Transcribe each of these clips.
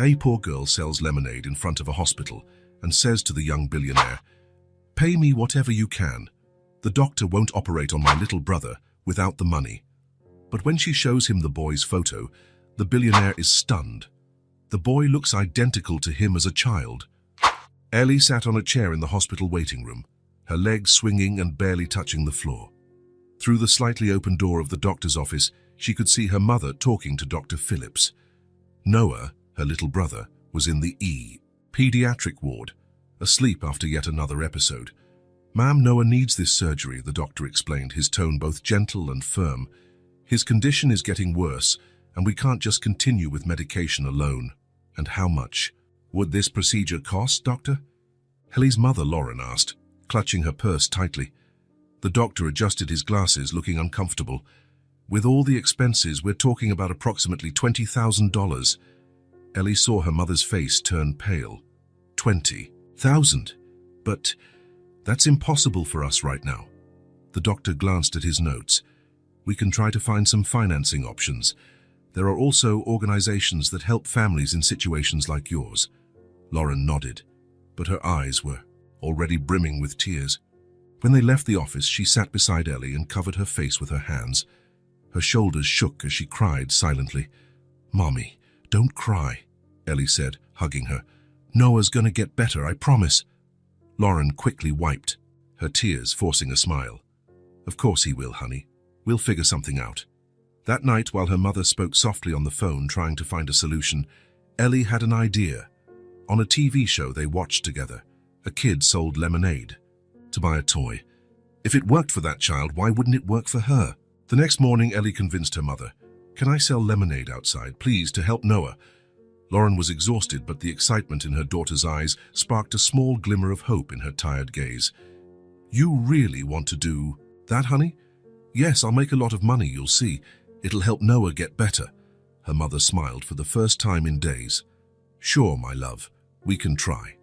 A poor girl sells lemonade in front of a hospital and says to the young billionaire, "Pay me whatever you can. The doctor won't operate on my little brother without the money." But when she shows him the boy's photo, the billionaire is stunned. The boy looks identical to him as a child. Ellie sat on a chair in the hospital waiting room, her legs swinging and barely touching the floor. Through the slightly open door of the doctor's office, she could see her mother talking to Dr. Phillips. Noah, her little brother, was in the pediatric ward, asleep after yet another episode. "Ma'am, Noah needs this surgery," the doctor explained, his tone both gentle and firm. "His condition is getting worse, and we can't just continue with medication alone." "And how much would this procedure cost, doctor?" Ellie's mother, Lauren, asked, clutching her purse tightly. The doctor adjusted his glasses, looking uncomfortable. "With all the expenses, we're talking about approximately $20,000. Ellie saw her mother's face turn pale. $20,000? But that's impossible for us right now. The doctor glanced at his notes. "We can try to find some financing options. There are also organizations that help families in situations like yours." Lauren nodded, but her eyes were already brimming with tears. When they left the office, she sat beside Ellie and covered her face with her hands. Her shoulders shook as she cried silently. "Mommy, don't cry," Ellie said, hugging her. "Noah's gonna get better, I promise." Lauren quickly wiped her tears, forcing a smile. "Of course he will, honey. We'll figure something out." That night, while her mother spoke softly on the phone trying to find a solution, Ellie had an idea. On a TV show they watched together, a kid sold lemonade to buy a toy. If it worked for that child, why wouldn't it work for her? The next morning, Ellie convinced her mother, "Can I sell lemonade outside, please, to help Noah?" Lauren was exhausted, but the excitement in her daughter's eyes sparked a small glimmer of hope in her tired gaze. "You really want to do that, honey?" "Yes, I'll make a lot of money, you'll see. It'll help Noah get better." Her mother smiled for the first time in days. "Sure, my love, we can try."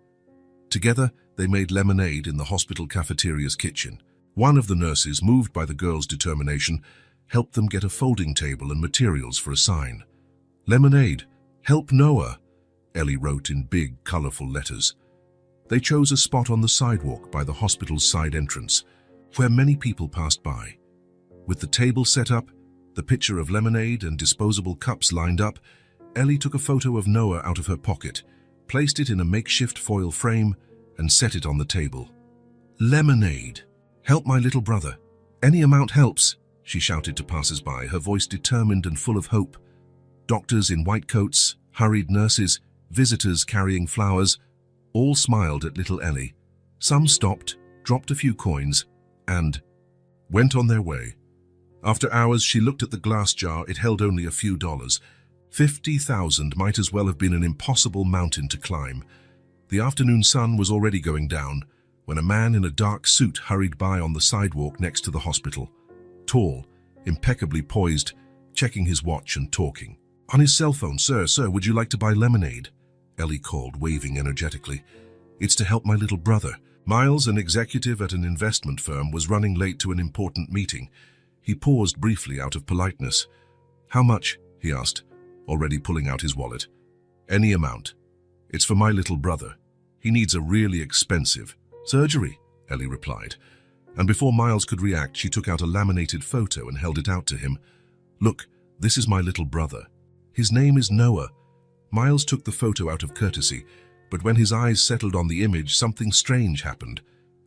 Together, they made lemonade in the hospital cafeteria's kitchen. One of the nurses, moved by the girls' determination, helped them get a folding table and materials for a sign. "Lemonade, help Noah," Ellie wrote in big, colorful letters. They chose a spot on the sidewalk by the hospital's side entrance, where many people passed by. With the table set up, the pitcher of lemonade and disposable cups lined up, Ellie took a photo of Noah out of her pocket, placed it in a makeshift foil frame, and set it on the table. "Lemonade, help my little brother. Any amount helps," she shouted to passers-by, her voice determined and full of hope. Doctors in white coats, hurried nurses, visitors carrying flowers, all smiled at little Ellie. Some stopped, dropped a few coins, and went on their way. After hours, she looked at the glass jar. It held only a few dollars. 50,000 might as well have been an impossible mountain to climb. The afternoon sun was already going down when a man in a dark suit hurried by on the sidewalk next to the hospital. Tall, impeccably poised, checking his watch and talking. On his cell phone. Sir, would you like to buy lemonade?" Ellie called, waving energetically. "It's to help my little brother." Miles, an executive at an investment firm, was running late to an important meeting. He paused briefly out of politeness. "How much?" he asked, already pulling out his wallet. "Any amount. It's for my little brother. He needs a really expensive surgery," Ellie replied. And before Miles could react, she took out a laminated photo and held it out to him. "Look, this is my little brother. His name is Noah." Miles took the photo out of courtesy, but when his eyes settled on the image, something strange happened.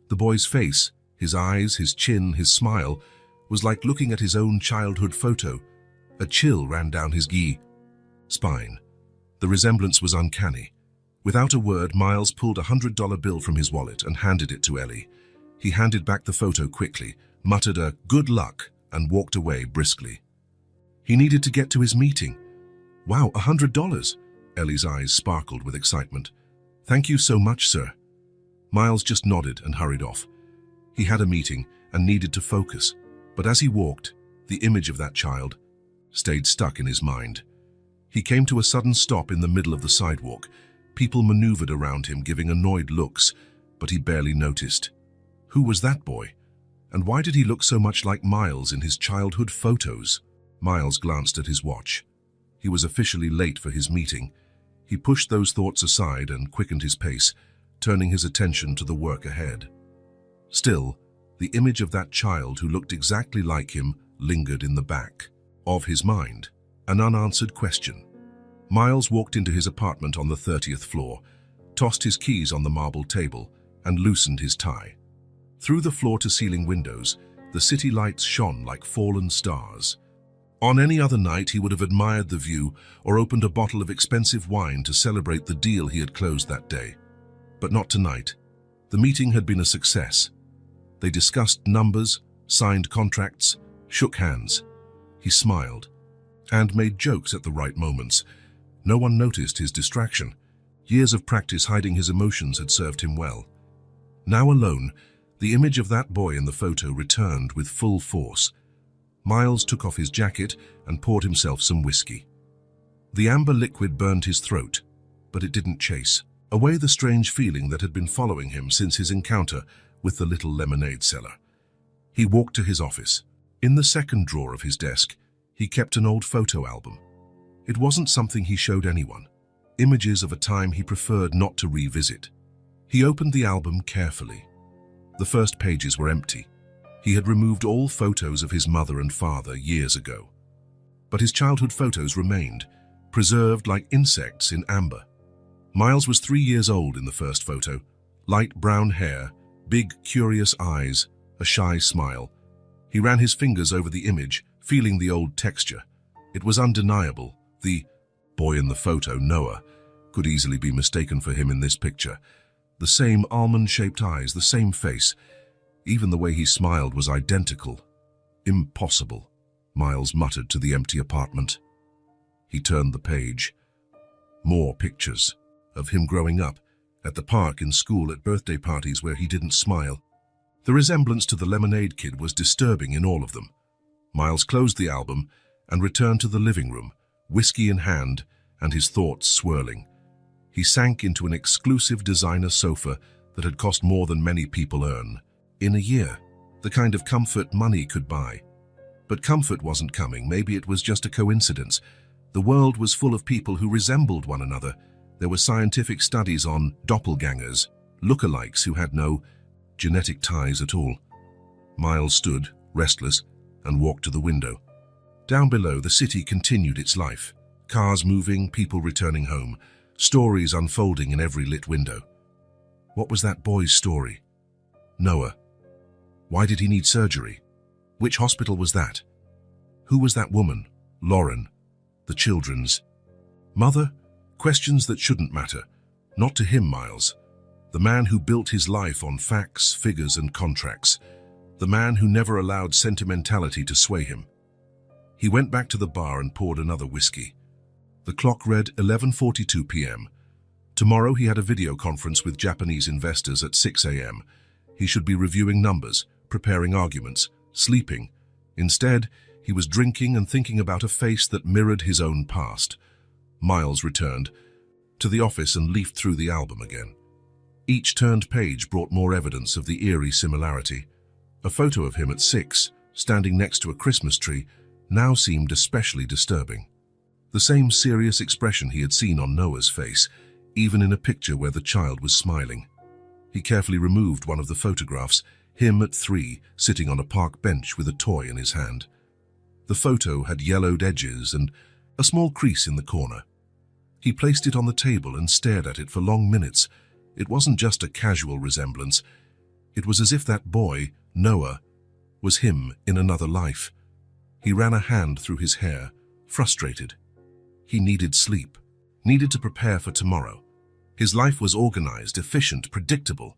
The boy's face, his eyes, his chin, his smile, was like looking at his own childhood photo. A chill ran down his spine. The resemblance was uncanny. Without a word, Miles pulled a $100 bill from his wallet and handed it to Ellie. He handed back the photo quickly, muttered a "good luck," and walked away briskly. He needed to get to his meeting. "Wow, $100! Ellie's eyes sparkled with excitement. "Thank you so much, sir." Miles just nodded and hurried off. He had a meeting and needed to focus, but as he walked, the image of that child stayed stuck in his mind. He came to a sudden stop in the middle of the sidewalk. People maneuvered around him, giving annoyed looks, but he barely noticed. Who was that boy? And why did he look so much like Miles in his childhood photos? Miles glanced at his watch. He was officially late for his meeting. He pushed those thoughts aside and quickened his pace, turning his attention to the work ahead. Still, the image of that child who looked exactly like him lingered in the back of his mind, an unanswered question. Miles walked into his apartment on the 30th floor, tossed his keys on the marble table, and loosened his tie. Through the floor-to-ceiling windows, the city lights shone like fallen stars. On any other night, he would have admired the view or opened a bottle of expensive wine to celebrate the deal he had closed that day. But not tonight. The meeting had been a success. They discussed numbers, signed contracts, shook hands. He smiled and made jokes at the right moments. No one noticed his distraction. Years of practice hiding his emotions had served him well. Now alone, the image of that boy in the photo returned with full force. Miles took off his jacket and poured himself some whiskey. The amber liquid burned his throat, but it didn't chase away the strange feeling that had been following him since his encounter with the little lemonade seller. He walked to his office. In the second drawer of his desk, he kept an old photo album. It wasn't something he showed anyone. Images of a time he preferred not to revisit. He opened the album carefully. The first pages were empty. He had removed all photos of his mother and father years ago. But his childhood photos remained, preserved like insects in amber. Miles was 3 years old in the first photo. Light brown hair, big, curious eyes, a shy smile. He ran his fingers over the image, feeling the old texture. It was undeniable. The boy in the photo, Noah, could easily be mistaken for him in this picture. The same almond-shaped eyes, the same face. Even the way he smiled was identical. Impossible, Miles muttered to the empty apartment. He turned the page. More pictures of him growing up, at the park, in school, at birthday parties where he didn't smile. The resemblance to the lemonade kid was disturbing in all of them. Miles closed the album and returned to the living room, whiskey in hand and his thoughts swirling. He sank into an exclusive designer sofa that had cost more than many people earn in a year, the kind of comfort money could buy. But comfort wasn't coming. Maybe it was just a coincidence. The world was full of people who resembled one another. There were scientific studies on doppelgangers, lookalikes who had no genetic ties at all. Miles stood, restless, and walked to the window. Down below, the city continued its life. Cars moving, people returning home, stories unfolding in every lit window. What was that boy's story? Noah. Why did he need surgery? Which hospital was that? Who was that woman? Lauren. The children's mother? Questions that shouldn't matter. Not to him, Miles. The man who built his life on facts, figures, and contracts. The man who never allowed sentimentality to sway him. He went back to the bar and poured another whiskey. The clock read 11:42 p.m. Tomorrow he had a video conference with Japanese investors at 6 a.m. He should be reviewing numbers, preparing arguments, sleeping. Instead, he was drinking and thinking about a face that mirrored his own past. Miles returned to the office and leafed through the album again. Each turned page brought more evidence of the eerie similarity. A photo of him at 6, standing next to a Christmas tree, now seemed especially disturbing. The same serious expression he had seen on Noah's face, even in a picture where the child was smiling. He carefully removed one of the photographs, him at 3, sitting on a park bench with a toy in his hand. The photo had yellowed edges and a small crease in the corner. He placed it on the table and stared at it for long minutes. It wasn't just a casual resemblance. It was as if that boy, Noah, was him in another life. He ran a hand through his hair, frustrated. He needed sleep, needed to prepare for tomorrow. His life was organized, efficient, predictable.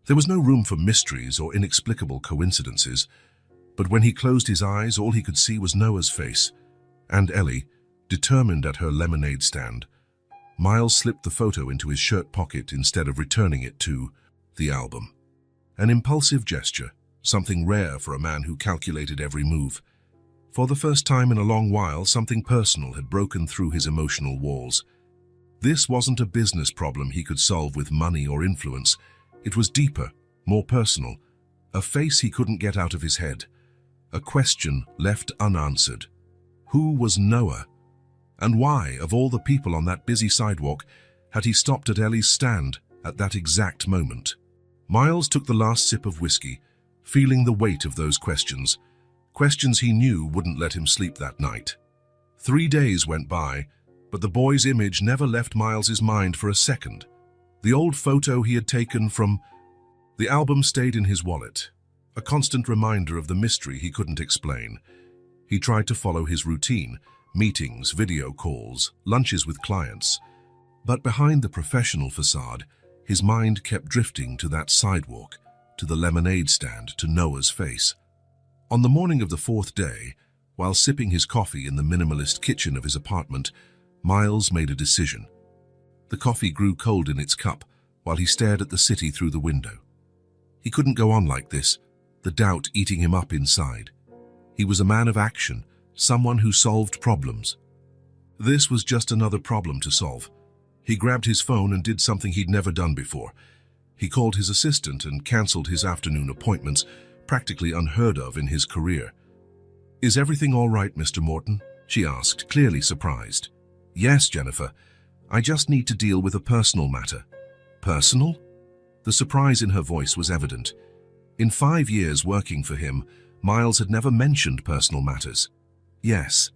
There was no room for mysteries or inexplicable coincidences. But when he closed his eyes, all he could see was Noah's face, and Ellie, determined at her lemonade stand. Miles slipped the photo into his shirt pocket instead of returning it to the album. An impulsive gesture, something rare for a man who calculated every move. For the first time in a long while, something personal had broken through his emotional walls. This wasn't a business problem he could solve with money or influence. It was deeper, more personal, a face he couldn't get out of his head, a question left unanswered. Who was Noah? And why, of all the people on that busy sidewalk, had he stopped at Ellie's stand at that exact moment? Miles took the last sip of whiskey, feeling the weight of those questions. Questions he knew wouldn't let him sleep that night. 3 days went by, but the boy's image never left Miles's mind for a second. The old photo he had taken from the album stayed in his wallet, a constant reminder of the mystery he couldn't explain. He tried to follow his routine, meetings, video calls, lunches with clients. But behind the professional facade, his mind kept drifting to that sidewalk, to the lemonade stand, to Noah's face. On the morning of the 4th day, while sipping his coffee in the minimalist kitchen of his apartment, Miles made a decision. The coffee grew cold in its cup while he stared at the city through the window. He couldn't go on like this, the doubt eating him up inside. He was a man of action, someone who solved problems. This was just another problem to solve. He grabbed his phone and did something he'd never done before. He called his assistant and cancelled his afternoon appointments, practically unheard of in his career. "Is everything all right, Mr. Morton?" she asked, clearly surprised. "Yes, Jennifer. I just need to deal with a personal matter." "Personal?" The surprise in her voice was evident. In 5 years working for him, Miles had never mentioned personal matters. "Yes.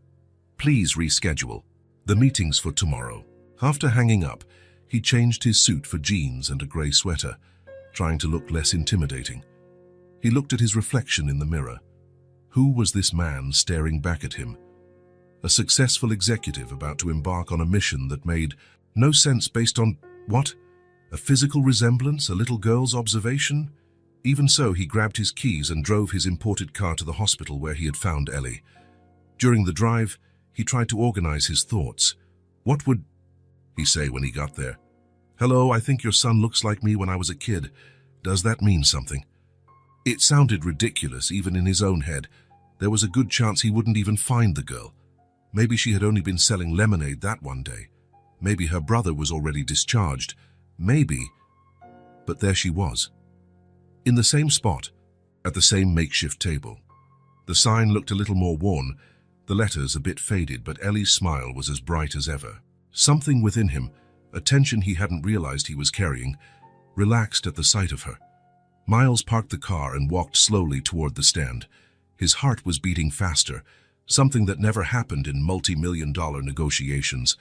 Please reschedule. The meeting's for tomorrow." After hanging up, he changed his suit for jeans and a grey sweater, trying to look less intimidating. He looked at his reflection in the mirror. Who was this man staring back at him? A successful executive about to embark on a mission that made no sense based on what? A physical resemblance, a little girl's observation? Even so, he grabbed his keys and drove his imported car to the hospital where he had found Ellie. During the drive, he tried to organize his thoughts. What would he say when he got there? "Hello, I think your son looks like me when I was a kid. Does that mean something?" It sounded ridiculous, even in his own head. There was a good chance he wouldn't even find the girl. Maybe she had only been selling lemonade that one day. Maybe her brother was already discharged. Maybe. But there she was. In the same spot, at the same makeshift table. The sign looked a little more worn, the letters a bit faded, but Ellie's smile was as bright as ever. Something within him, a tension he hadn't realized he was carrying, relaxed at the sight of her. Miles parked the car and walked slowly toward the stand. His heart was beating faster, something that never happened in multi-million-dollar negotiations.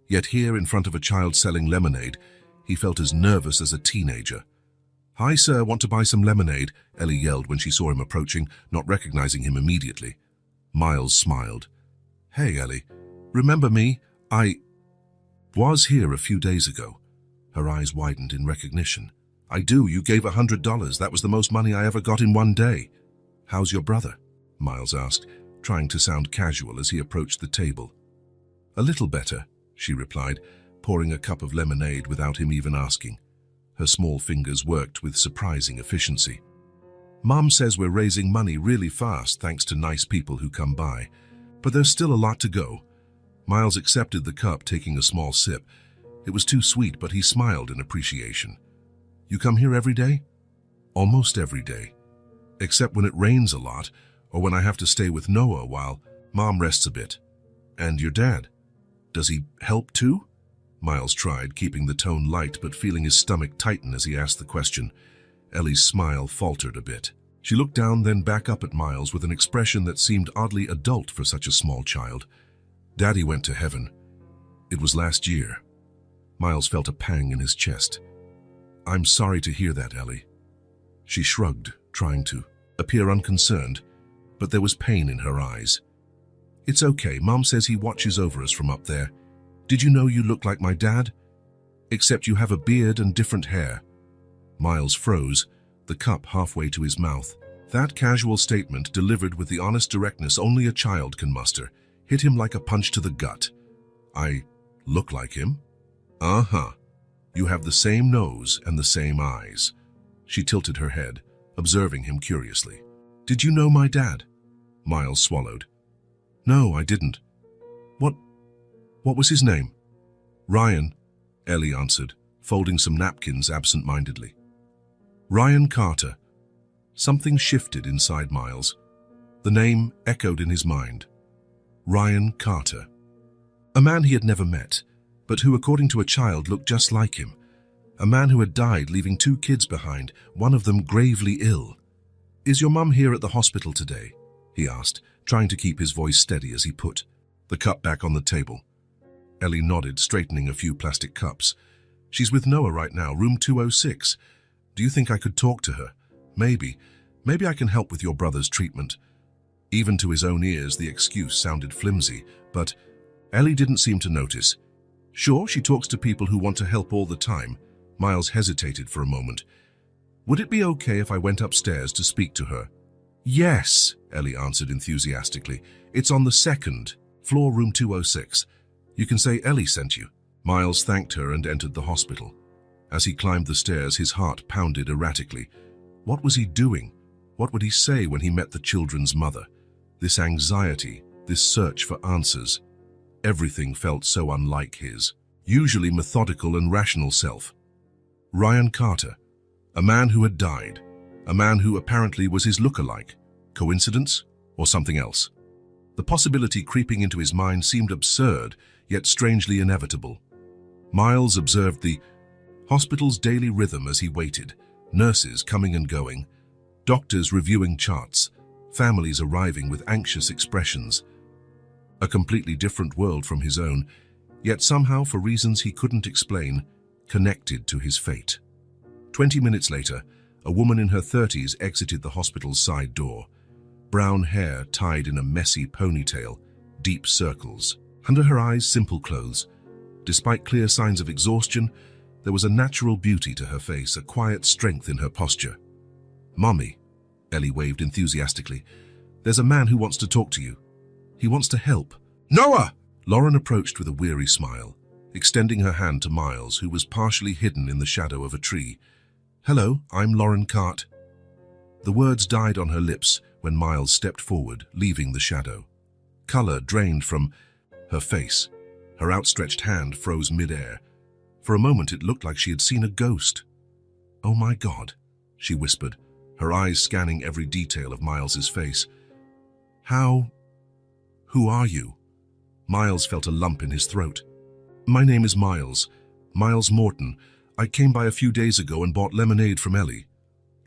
Yet here, in front of a child selling lemonade, he felt as nervous as a teenager. "Hi, sir, want to buy some lemonade?" Ellie yelled when she saw him approaching, not recognizing him immediately. Miles smiled. "Hey, Ellie, remember me? I was here a few days ago." Her eyes widened in recognition. "I do. You gave $100. That was the most money I ever got in one day." "How's your brother?" Miles asked, trying to sound casual as he approached the table. "A little better," she replied, pouring a cup of lemonade without him even asking. Her small fingers worked with surprising efficiency. "Mom says we're raising money really fast thanks to nice people who come by. But there's still a lot to go." Miles accepted the cup, taking a small sip. It was too sweet, but he smiled in appreciation. "You come here every day?" "Almost every day. Except when it rains a lot, or when I have to stay with Noah while Mom rests a bit." "And your dad? Does he help too?" Miles tried, keeping the tone light but feeling his stomach tighten as he asked the question. Ellie's smile faltered a bit. She looked down, then back up at Miles with an expression that seemed oddly adult for such a small child. "Daddy went to heaven. It was last year." Miles felt a pang in his chest. "I'm sorry to hear that, Ellie." She shrugged, trying to appear unconcerned, but there was pain in her eyes. "It's okay. Mom says he watches over us from up there. Did you know you look like my dad? Except you have a beard and different hair." Miles froze, the cup halfway to his mouth. That casual statement, delivered with the honest directness only a child can muster, hit him like a punch to the gut. "I look like him?" "Uh-huh. You have the same nose and the same eyes." She tilted her head, observing him curiously. "Did you know my dad?" Miles swallowed. "No, I didn't." What was his name?" "Ryan," Ellie answered, folding some napkins absent-mindedly. "Ryan Carter." Something shifted inside Miles. The name echoed in his mind. Ryan Carter. A man he had never met, but who, according to a child, looked just like him. A man who had died, leaving 2 kids behind, one of them gravely ill. "Is your mum here at the hospital today?" he asked, trying to keep his voice steady as he put the cup back on the table. Ellie nodded, straightening a few plastic cups. "She's with Noah right now, room 206. Do you think I could talk to her? Maybe I can help with your brother's treatment." Even to his own ears, the excuse sounded flimsy, but Ellie didn't seem to notice. "Sure, she talks to people who want to help all the time." Miles hesitated for a moment. "Would it be okay if I went upstairs to speak to her?" "Yes," Ellie answered enthusiastically. "It's on the 2nd floor, room 206. You can say Ellie sent you." Miles thanked her and entered the hospital. As he climbed the stairs, his heart pounded erratically. What was he doing? What would he say when he met the children's mother? This anxiety, this search for answers. Everything felt so unlike his usually methodical and rational self. Ryan Carter, a man who had died, a man who apparently was his look-alike. Coincidence or something else? The possibility creeping into his mind seemed absurd, yet strangely inevitable. Miles observed the hospital's daily rhythm as he waited, nurses coming and going, doctors reviewing charts, families arriving with anxious expressions. A completely different world from his own, yet somehow, for reasons he couldn't explain, connected to his fate. 20 minutes later, a woman in her 30s exited the hospital's side door. Brown hair tied in a messy ponytail, deep circles. Under her eyes, simple clothes. Despite clear signs of exhaustion, there was a natural beauty to her face, a quiet strength in her posture. "Mommy," Ellie waved enthusiastically. "There's a man who wants to talk to you. He wants to help." "Noah!" Lauren approached with a weary smile, extending her hand to Miles, who was partially hidden in the shadow of a tree. "Hello, I'm Lauren Cart." The words died on her lips when Miles stepped forward, leaving the shadow. Color drained from her face. Her outstretched hand froze mid-air. For a moment it looked like she had seen a ghost. "Oh my God," she whispered, her eyes scanning every detail of Miles's face. Who are you?" Miles felt a lump in his throat. "My name is Miles Morton. I came by a few days ago and bought lemonade from Ellie."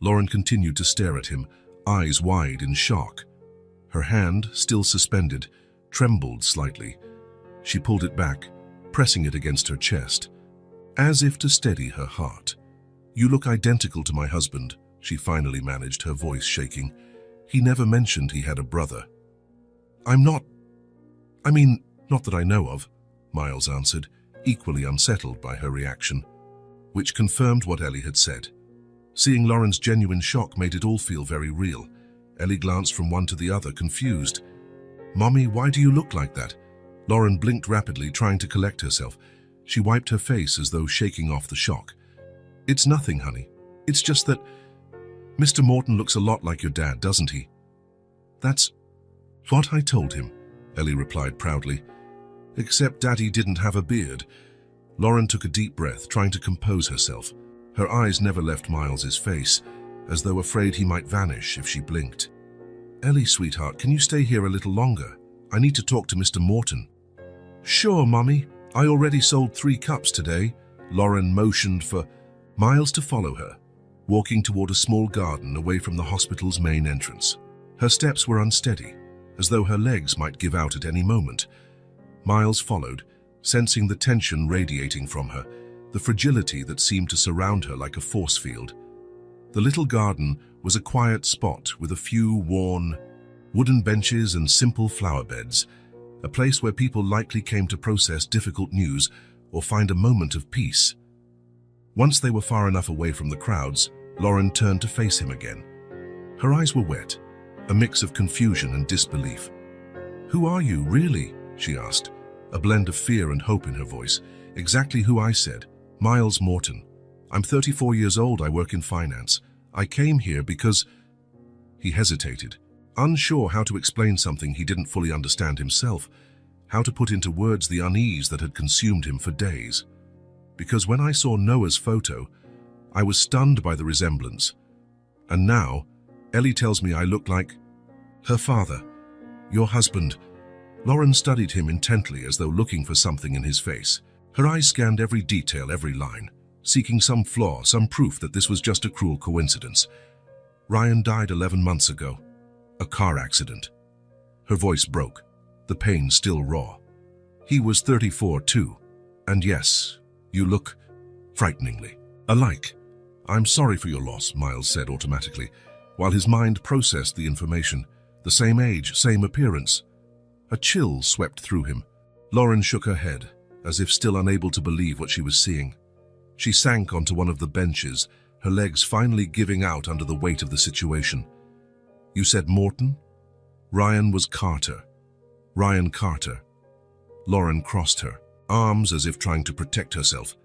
Lauren continued to stare at him, eyes wide in shock. Her hand, still suspended, trembled slightly. She pulled it back, pressing it against her chest, as if to steady her heart. "You look identical to my husband," she finally managed, her voice shaking. "He never mentioned he had a brother." Not that I know of," Miles answered, equally unsettled by her reaction, which confirmed what Ellie had said. Seeing Lauren's genuine shock made it all feel very real. Ellie glanced from one to the other, confused. "Mommy, why do you look like that?" Lauren blinked rapidly, trying to collect herself. She wiped her face as though shaking off the shock. "It's nothing, honey. It's just that Mr. Morton looks a lot like your dad, doesn't he?" "That's what I told him," Ellie replied proudly. "Except Daddy didn't have a beard." Lauren took a deep breath, trying to compose herself. Her eyes never left Miles's face, as though afraid he might vanish if she blinked. "Ellie, sweetheart, can you stay here a little longer? I need to talk to Mr. Morton." "Sure, Mommy. I already sold 3 cups today." Lauren motioned for Miles to follow her, walking toward a small garden away from the hospital's main entrance. Her steps were unsteady, as though her legs might give out at any moment. Miles followed, sensing the tension radiating from her, the fragility that seemed to surround her like a force field. The little garden was a quiet spot with a few worn wooden benches and simple flower beds, a place where people likely came to process difficult news or find a moment of peace. Once they were far enough away from the crowds, Lauren turned to face him again. Her eyes were wet, a mix of confusion and disbelief. "Who are you, really?" she asked, a blend of fear and hope in her voice. "Exactly who I said. Miles Morton. I'm 34 years old, I work in finance. I came here because..." He hesitated, unsure how to explain something he didn't fully understand himself, how to put into words the unease that had consumed him for days. "Because when I saw Noah's photo, I was stunned by the resemblance. And now, Ellie tells me I look like her father, your husband. Lauren studied him intently as though looking for something in his face. Her eyes scanned every detail, every line, seeking some flaw, some proof that this was just a cruel coincidence. Ryan died 11 months ago. A car accident. Her voice broke, the pain still raw. He was 34 too. And yes, you look frighteningly alike. I'm sorry for your loss, Miles said automatically, while his mind processed the information. The same age, same appearance. A chill swept through him. Lauren shook her head, as if still unable to believe what she was seeing. She sank onto one of the benches, her legs finally giving out under the weight of the situation. You said Morton? Ryan was Carter. Ryan Carter. Lauren crossed her arms as if trying to protect herself.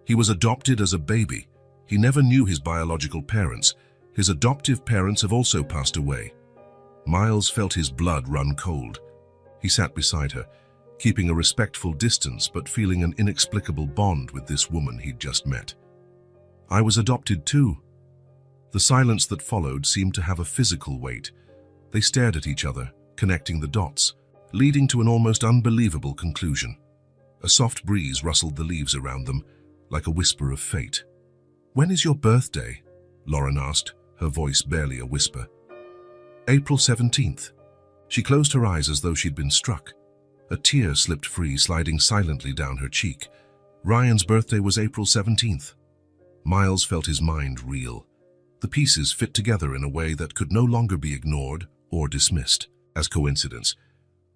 He was adopted as a baby. He never knew his biological parents. His adoptive parents have also passed away. Miles felt his blood run cold. He sat beside her, keeping a respectful distance but feeling an inexplicable bond with this woman he'd just met. I was adopted too. The silence that followed seemed to have a physical weight. They stared at each other, connecting the dots, leading to an almost unbelievable conclusion. A soft breeze rustled the leaves around them, like a whisper of fate. When is your birthday? Lauren asked, her voice barely a whisper. April 17th. She closed her eyes as though she'd been struck. A tear slipped free, sliding silently down her cheek. Ryan's birthday was April 17th. Miles felt his mind reel. The pieces fit together in a way that could no longer be ignored or dismissed as coincidence.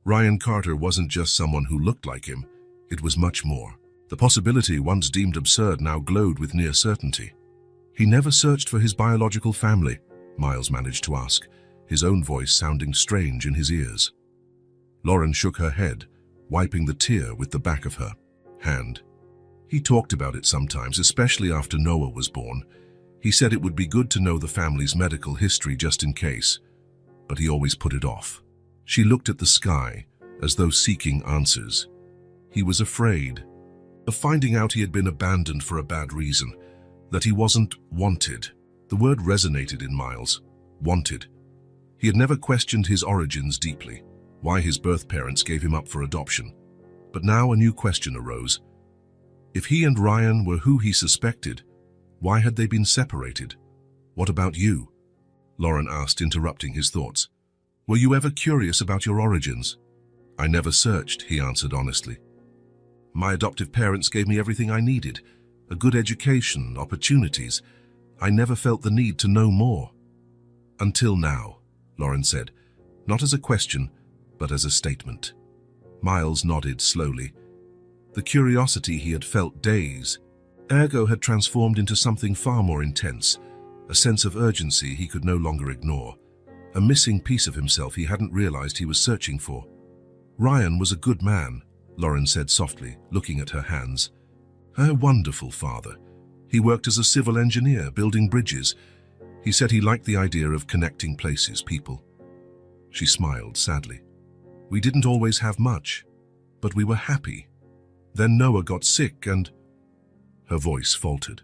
Ryan Carter wasn't just someone who looked like him. It was much more. The possibility once deemed absurd now glowed with near certainty. He never searched for his biological family, Miles managed to ask, his own voice sounding strange in his ears. Lauren shook her head, wiping the tear with the back of her hand. He talked about it sometimes, especially after Noah was born. He said it would be good to know the family's medical history just in case, but he always put it off. She looked at the sky, as though seeking answers. He was afraid of finding out he had been abandoned for a bad reason, that he wasn't wanted. The word resonated in Miles. Wanted. He had never questioned his origins deeply, why his birth parents gave him up for adoption. But now a new question arose. If he and Ryan were who he suspected, why had they been separated? What about you? Lauren asked, interrupting his thoughts. Were you ever curious about your origins? I never searched, he answered honestly. My adoptive parents gave me everything I needed, a good education, opportunities. I never felt the need to know more. Until now, Lauren said, not as a question, but as a statement. Miles nodded slowly. The curiosity he had felt days ago had transformed into something far more intense, a sense of urgency he could no longer ignore, a missing piece of himself he hadn't realized he was searching for. Ryan was a good man, Lauren said softly, looking at her hands. A wonderful father. He worked as a civil engineer, building bridges. He said he liked the idea of connecting places, people. She smiled sadly. We didn't always have much, but we were happy. Then Noah got sick and... Her voice faltered.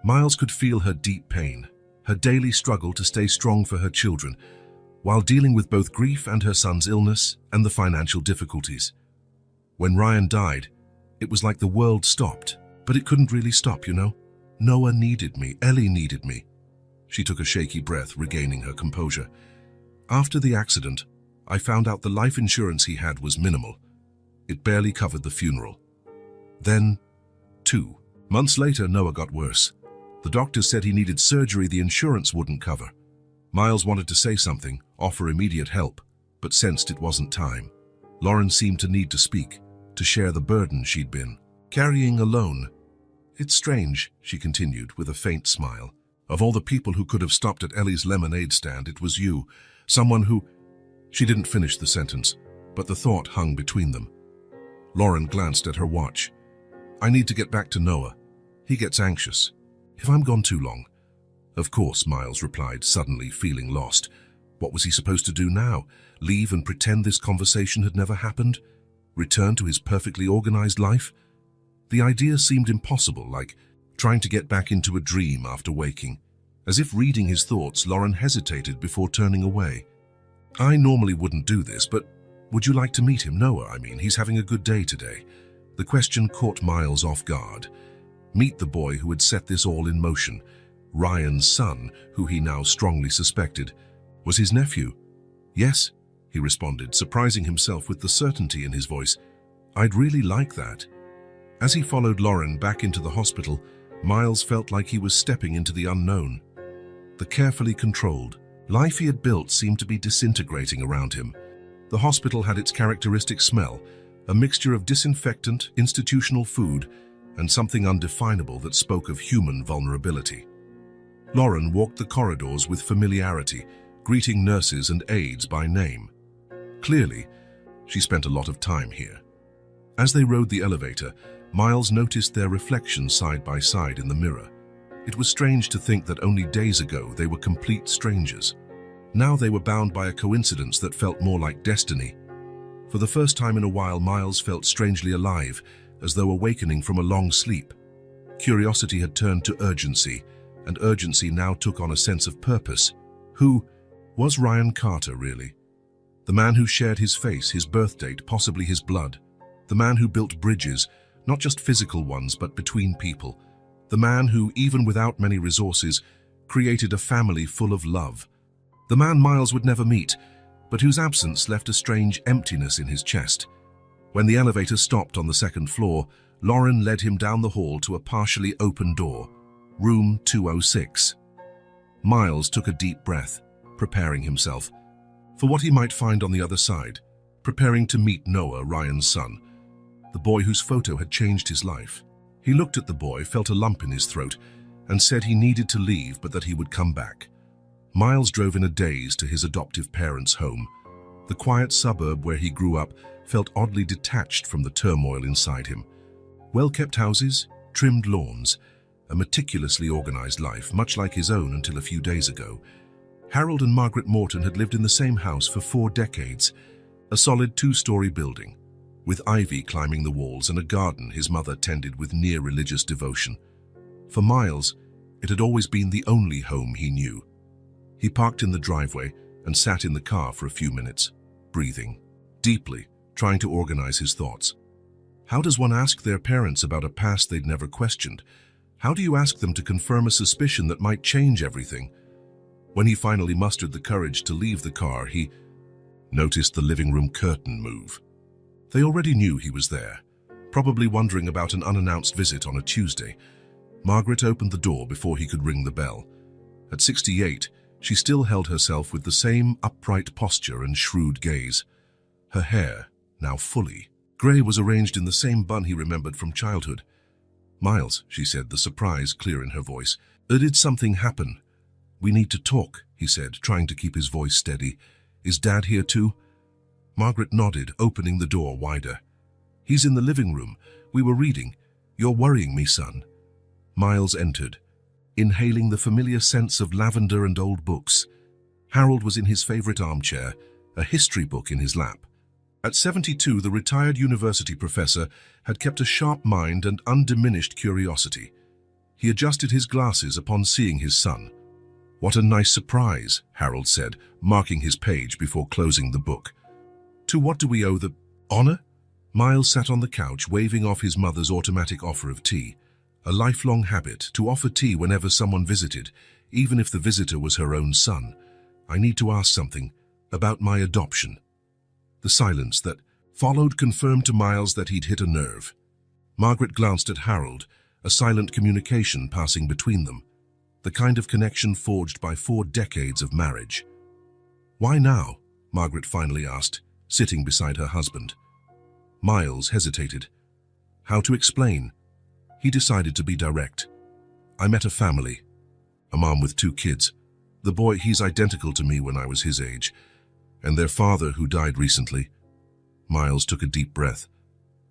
Miles could feel her deep pain, her daily struggle to stay strong for her children, while dealing with both grief and her son's illness and the financial difficulties. When Ryan died, it was like the world stopped, but it couldn't really stop, you know? Noah needed me, Ellie needed me. She took a shaky breath, regaining her composure. After the accident, I found out the life insurance he had was minimal. It barely covered the funeral. Then, 2 months later, Noah got worse. The doctors said he needed surgery the insurance wouldn't cover. Miles wanted to say something, offer immediate help, but sensed it wasn't time. Lauren seemed to need to speak, to share the burden she'd been carrying alone. It's strange, she continued with a faint smile. Of all the people who could have stopped at Ellie's lemonade stand, it was you, someone who... She didn't finish the sentence, but the thought hung between them. Lauren glanced at her watch. I need to get back to Noah. He gets anxious. If I'm gone too long... Of course, Miles replied, suddenly feeling lost. What was he supposed to do now? Leave and pretend this conversation had never happened? Return to his perfectly organized life? The idea seemed impossible, like trying to get back into a dream after waking. As if reading his thoughts, Lauren hesitated before turning away. I normally wouldn't do this, but Would you like to meet him? Noah, I mean, he's having a good day today. The question caught Miles off guard. Meet the boy who had set this all in motion. Ryan's son, who he now strongly suspected, was his nephew. Yes, he responded, surprising himself with the certainty in his voice. I'd really like that. As he followed Lauren back into the hospital, Miles felt like he was stepping into the unknown. The carefully controlled life he had built seemed to be disintegrating around him. The hospital had its characteristic smell, a mixture of disinfectant, institutional food, and something undefinable that spoke of human vulnerability. Lauren walked the corridors with familiarity, greeting nurses and aides by name. Clearly, she spent a lot of time here. As they rode the elevator, Miles noticed their reflections side by side in the mirror. It was strange to think that only days ago they were complete strangers. Now they were bound by a coincidence that felt more like destiny. For the first time in a while, Miles felt strangely alive, as though awakening from a long sleep. Curiosity had turned to urgency, and urgency now took on a sense of purpose. Who was Ryan Carter, really? The man who shared his face, his birth date, possibly his blood. The man who built bridges, not just physical ones, but between people. The man who, even without many resources, created a family full of love. The man Miles would never meet, but whose absence left a strange emptiness in his chest. When the elevator stopped on the second floor, Lauren led him down the hall to a partially open door, room 206. Miles took a deep breath, preparing himself for what he might find on the other side, preparing to meet Noah, Ryan's son, the boy whose photo had changed his life. He looked at the boy, felt a lump in his throat, and said he needed to leave but that he would come back. Miles drove in a daze to his adoptive parents' home. The quiet suburb where he grew up felt oddly detached from the turmoil inside him. Well-kept houses, trimmed lawns, a meticulously organized life, much like his own until a few days ago. Harold and Margaret Morton had lived in the same house for 4 decades, a solid 2-story building, with ivy climbing the walls and a garden his mother tended with near religious devotion. For Miles, it had always been the only home he knew. He parked in the driveway and sat in the car for a few minutes, breathing deeply, trying to organize his thoughts. How does one ask their parents about a past they'd never questioned? How do you ask them to confirm a suspicion that might change everything? When he finally mustered the courage to leave the car, he noticed the living room curtain move. They already knew he was there, probably wondering about an unannounced visit on a Tuesday. Margaret opened the door before he could ring the bell. At 68, she still held herself with the same upright posture and shrewd gaze. Her hair, now fully grey, was arranged in the same bun he remembered from childhood. "Miles," she said, the surprise clear in her voice. "Did something happen?" "We need to talk," he said, trying to keep his voice steady. "Is Dad here too?" Margaret nodded, opening the door wider. "He's in the living room. We were reading. You're worrying me, son." Miles entered, inhaling the familiar scents of lavender and old books. Harold was in his favorite armchair, a history book in his lap. At 72, the retired university professor had kept a sharp mind and undiminished curiosity. He adjusted his glasses upon seeing his son. "What a nice surprise," Harold said, marking his page before closing the book. "To what do we owe the honor?" Miles sat on the couch, waving off his mother's automatic offer of tea. A lifelong habit, to offer tea whenever someone visited, even if the visitor was her own son. "I need to ask something about my adoption." The silence that followed confirmed to Miles that he'd hit a nerve. Margaret glanced at Harold, a silent communication passing between them, the kind of connection forged by 4 decades of marriage. "Why now?" Margaret finally asked, sitting beside her husband. Miles hesitated. How to explain? He decided to be direct. "I met a family, a mom with 2 kids. The boy, he's identical to me when I was his age, and their father, who died recently." Miles took a deep breath.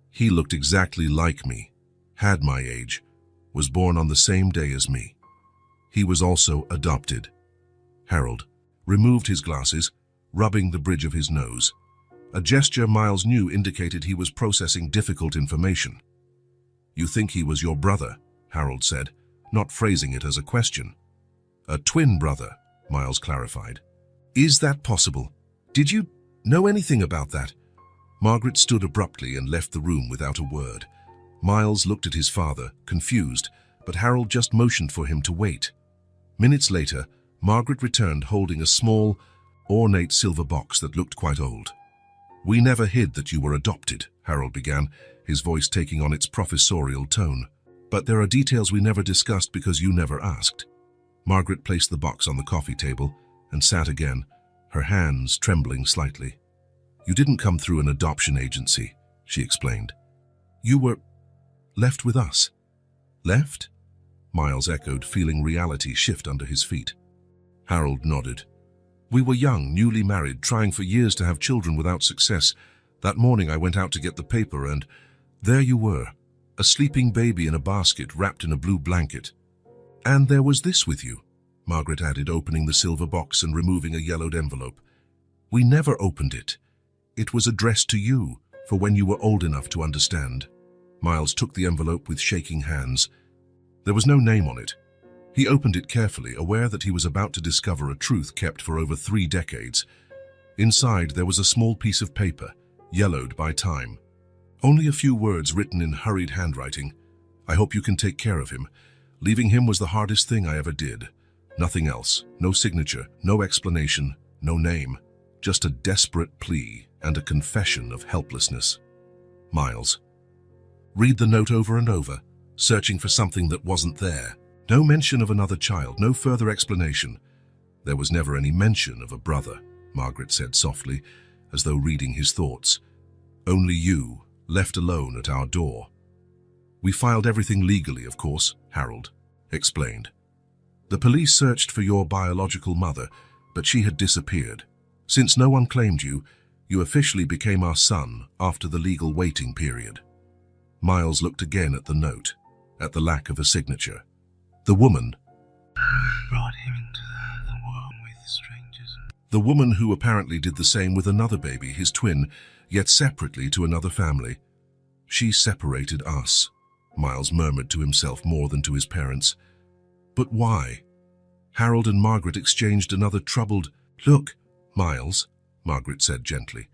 "He looked exactly like me, had my age, was born on the same day as me. He was also adopted." Harold removed his glasses, rubbing the bridge of his nose. A gesture Miles knew indicated he was processing difficult information. "You think he was your brother?" Harold said, not phrasing it as a question. "A twin brother," Miles clarified. "Is that possible? Did you know anything about that?" Margaret stood abruptly and left the room without a word. Miles looked at his father, confused, but Harold just motioned for him to wait. Minutes later, Margaret returned holding a small, ornate silver box that looked quite old. "We never hid that you were adopted," Harold began, his voice taking on its professorial tone. "But there are details we never discussed because you never asked." Margaret placed the box on the coffee table and sat again, her hands trembling slightly. "You didn't come through an adoption agency," she explained. "You were left with us." "Left?" Miles echoed, feeling reality shift under his feet. Harold nodded. "We were young, newly married, trying for years to have children without success. That morning I went out to get the paper and there you were, a sleeping baby in a basket wrapped in a blue blanket. And there was this with you," Margaret added, opening the silver box and removing a yellowed envelope. "We never opened it. It was addressed to you, for when you were old enough to understand." Miles took the envelope with shaking hands. There was no name on it. He opened it carefully, aware that he was about to discover a truth kept for over 3 decades. Inside there was a small piece of paper, yellowed by time. Only a few words written in hurried handwriting. "I hope you can take care of him. Leaving him was the hardest thing I ever did." Nothing else. No signature, no explanation, no name. Just a desperate plea and a confession of helplessness. Miles read the note over and over, searching for something that wasn't there. No mention of another child, no further explanation. "There was never any mention of a brother," Margaret said softly, as though reading his thoughts. "Only you, left alone at our door." "We filed everything legally, of course," Harold explained. "The police searched for your biological mother, but she had disappeared. Since no one claimed you, you officially became our son after the legal waiting period." Miles looked again at the note, at the lack of a signature. The woman brought him into the world with strangers. The woman who apparently did the same with another baby, his twin, yet separately to another family. "She separated us," Miles murmured to himself more than to his parents. "But why?" Harold and Margaret exchanged another troubled look. "Miles," Margaret said gently,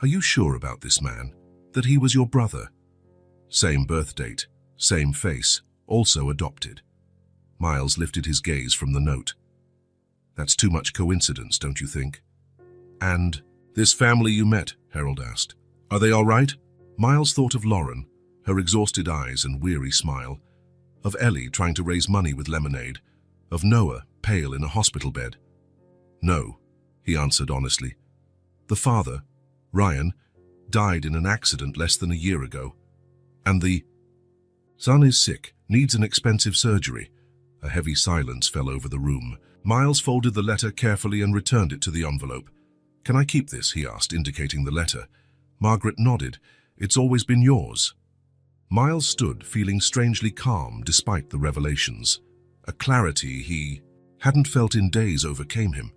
"are you sure about this man? That he was your brother?" Same birth date, same face, also adopted. Miles lifted his gaze from the note. "That's too much coincidence, don't you think?" "And this family you met," Harold asked, "are they all right?" Miles thought of Lauren, her exhausted eyes and weary smile, of Ellie trying to raise money with lemonade, of Noah, pale in a hospital bed. "No," he answered honestly. "The father, Ryan, died in an accident less than a year ago. And the son is sick, needs an expensive surgery." A heavy silence fell over the room. Miles folded the letter carefully and returned it to the envelope. "Can I keep this?" he asked, indicating the letter. Margaret nodded. "It's always been yours." Miles stood, feeling strangely calm despite the revelations. A clarity he hadn't felt in days overcame him.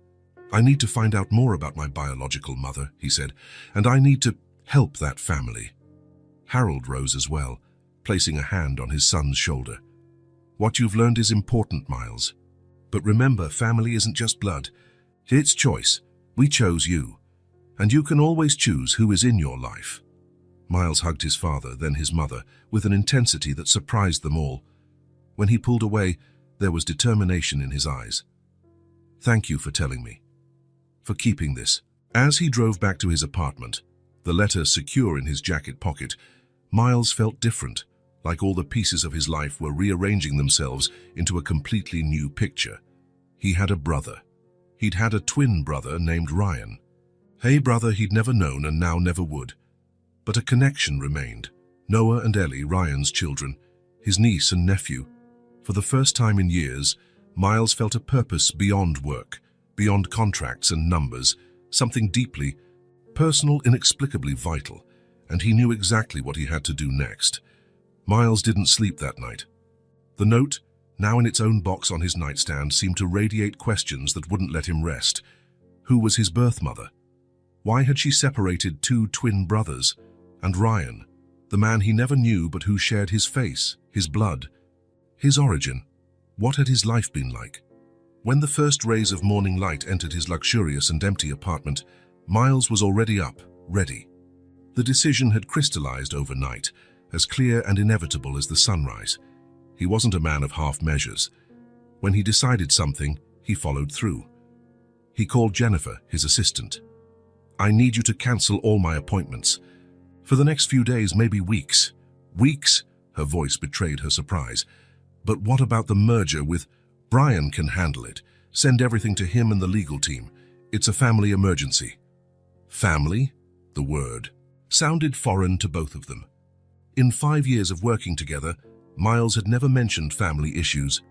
"I need to find out more about my biological mother," he said, "and I need to help that family." Harold rose as well, placing a hand on his son's shoulder. "What you've learned is important, Miles. But remember, family isn't just blood. It's choice. We chose you. And you can always choose who is in your life." Miles hugged his father, then his mother, with an intensity that surprised them all. When he pulled away, there was determination in his eyes. "Thank you for telling me. For keeping this." As he drove back to his apartment, the letter secure in his jacket pocket, Miles felt different, like all the pieces of his life were rearranging themselves into a completely new picture. He had a brother. He'd had a twin brother named Ryan. A brother he'd never known and now never would. But a connection remained. Noah and Ellie, Ryan's children, his niece and nephew. For the first time in years, Miles felt a purpose beyond work, beyond contracts and numbers, something deeply personal, inexplicably vital, and he knew exactly what he had to do next. Miles didn't sleep that night. The note, now in its own box on his nightstand, seemed to radiate questions that wouldn't let him rest. Who was his birth mother? Why had she separated 2 twin brothers? And Ryan, the man he never knew but who shared his face, his blood, his origin. What had his life been like? When the first rays of morning light entered his luxurious and empty apartment, Miles was already up, ready. The decision had crystallized overnight, as clear and inevitable as the sunrise. He wasn't a man of half measures. When he decided something, he followed through. He called Jennifer, his assistant. "I need you to cancel all my appointments. For the next few days, maybe weeks." "Weeks?" Her voice betrayed her surprise. "But what about the merger with—" "Brian can handle it. Send everything to him and the legal team. It's a family emergency." Family? The word sounded foreign to both of them. In 5 years of working together, Miles had never mentioned family issues.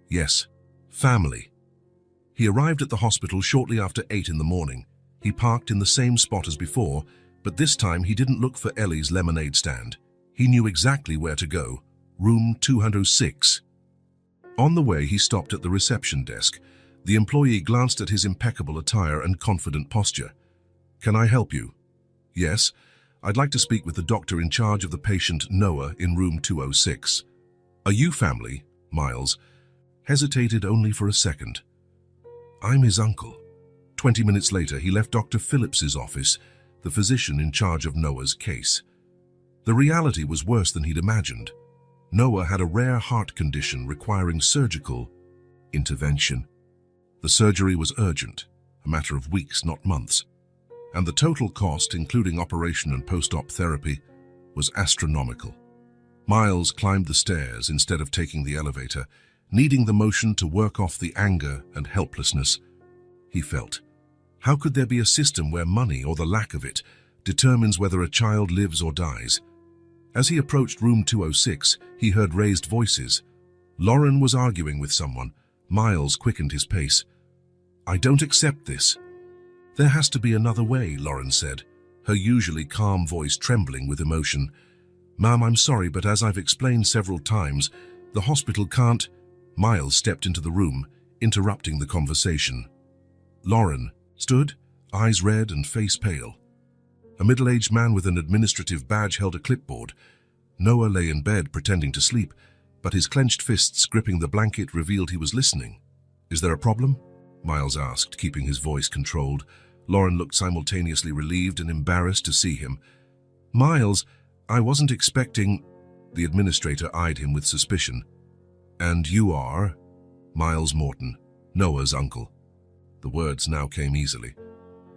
Yes, family. He arrived at the hospital shortly after 8 in the morning. He parked in the same spot as before, but this time he didn't look for Ellie's lemonade stand. He knew exactly where to go. Room 206. On the way, he stopped at the reception desk. The employee glanced at his impeccable attire and confident posture. "Can I help you?" "Yes, I'd like to speak with the doctor in charge of the patient Noah in room 206. "Are you family?" Miles hesitated only for a second. "I'm his uncle." 20 minutes later, he left Dr. Phillips's office, the physician in charge of Noah's case. The reality was worse than he'd imagined. Noah had a rare heart condition requiring surgical intervention. The surgery was urgent, a matter of weeks, not months. And the total cost, including operation and post-op therapy, was astronomical. Miles climbed the stairs instead of taking the elevator, needing the motion to work off the anger and helplessness he felt. How could there be a system where money, or the lack of it, determines whether a child lives or dies? As he approached room 206, he heard raised voices. Lauren was arguing with someone. Miles quickened his pace. "I don't accept this." "There has to be another way," Lauren said, her usually calm voice trembling with emotion. "Ma'am, I'm sorry, but as I've explained several times, the hospital can't—" Miles stepped into the room, interrupting the conversation. Lauren stood, eyes red and face pale. A middle-aged man with an administrative badge held a clipboard. Noah lay in bed pretending to sleep, but his clenched fists gripping the blanket revealed he was listening. "Is there a problem?" Miles asked, keeping his voice controlled. Lauren looked simultaneously relieved and embarrassed to see him. "Miles, I wasn't expecting—" The administrator eyed him with suspicion. "And you are?" "Miles Morton, Noah's uncle." The words now came easily.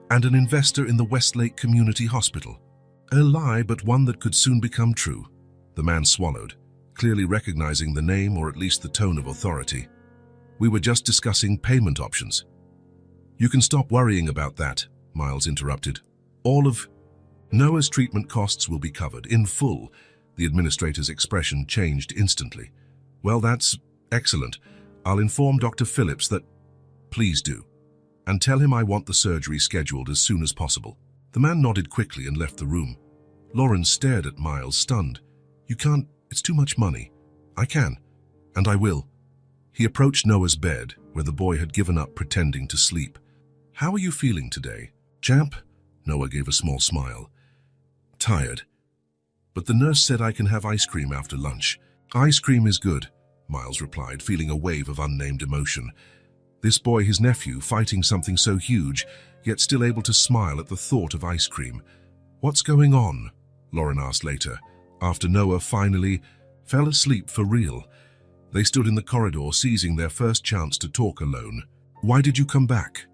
"And an investor in the Westlake Community Hospital." A lie, but one that could soon become true. The man swallowed, clearly recognizing the name or at least the tone of authority. "We were just discussing payment options." "You can stop worrying about that," Miles interrupted. "All of Noah's treatment costs will be covered in full." The administrator's expression changed instantly. "Well, that's excellent. I'll inform Dr. Phillips that—" "Please do. And tell him I want the surgery scheduled as soon as possible." The man nodded quickly and left the room. Lauren stared at Miles, stunned. "You can't, it's too much money." "I can, and I will." He approached Noah's bed, where the boy had given up pretending to sleep. "How are you feeling today, champ?" Noah gave a small smile. "Tired. But the nurse said I can have ice cream after lunch." "Ice cream is good," Miles replied, feeling a wave of unnamed emotion. This boy, his nephew, fighting something so huge, yet still able to smile at the thought of ice cream. "What's going on?" Lauren asked later, after Noah finally fell asleep for real. They stood in the corridor, seizing their first chance to talk alone. "Why did you come back?"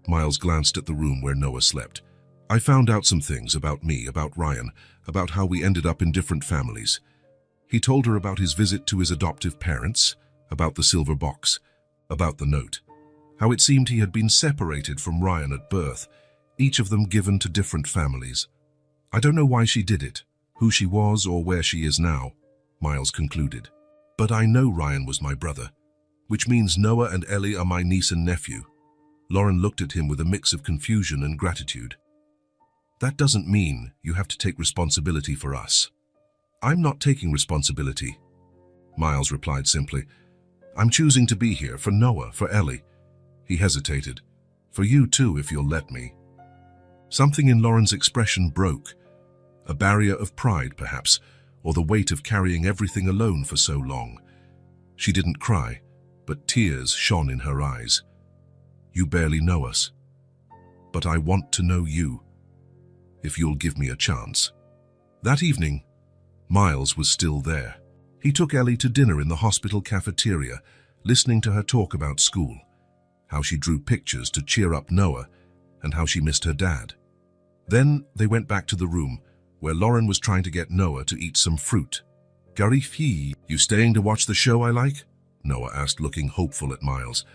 Miles glanced at the room where Noah slept. "I found out some things about me, about Ryan, about how we ended up in different families." He told her about his visit to his adoptive parents, about the silver box, about the note, how it seemed he had been separated from Ryan at birth, each of them given to different families. "I don't know why she did it, who she was or where she is now," Miles concluded. "But I know Ryan was my brother, which means Noah and Ellie are my niece and nephew." Lauren looked at him with a mix of confusion and gratitude. "That doesn't mean you have to take responsibility for us." "I'm not taking responsibility," Miles replied simply. "I'm choosing to be here for Noah, for Ellie." He hesitated. "For you too, if you'll let me." Something in Lauren's expression broke. A barrier of pride, perhaps, or the weight of carrying everything alone for so long. She didn't cry, but tears shone in her eyes. "You barely know us, but I want to know you, if you'll give me a chance." That evening, Miles was still there. He took Ellie to dinner in the hospital cafeteria, listening to her talk about school, how she drew pictures to cheer up Noah, and how she missed her dad. Then they went back to the room, where Lauren was trying to get Noah to eat some fruit. "Garifi, you staying to watch the show I like?" Noah asked, looking hopeful at Miles.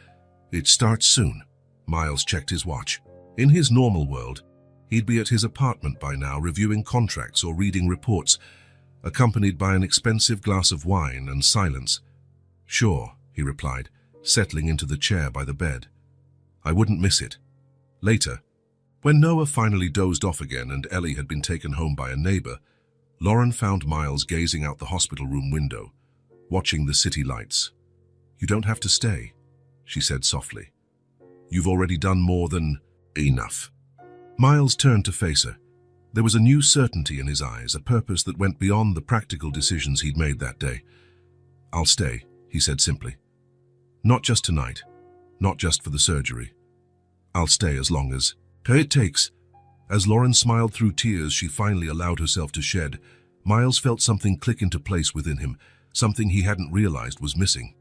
"It starts soon." Miles checked his watch. In his normal world, he'd be at his apartment by now, reviewing contracts or reading reports, accompanied by an expensive glass of wine and silence. "Sure," he replied, settling into the chair by the bed. "I wouldn't miss it." Later, when Noah finally dozed off again and Ellie had been taken home by a neighbor, Lauren found Miles gazing out the hospital room window, watching the city lights. "You don't have to stay," she said softly. "You've already done more than enough." Miles turned to face her. There was a new certainty in his eyes, a purpose that went beyond the practical decisions he'd made that day. "I'll stay," he said simply. "Not just tonight, not just for the surgery. I'll stay as long as it takes." As Lauren smiled through tears she finally allowed herself to shed, Miles felt something click into place within him, something he hadn't realized was missing.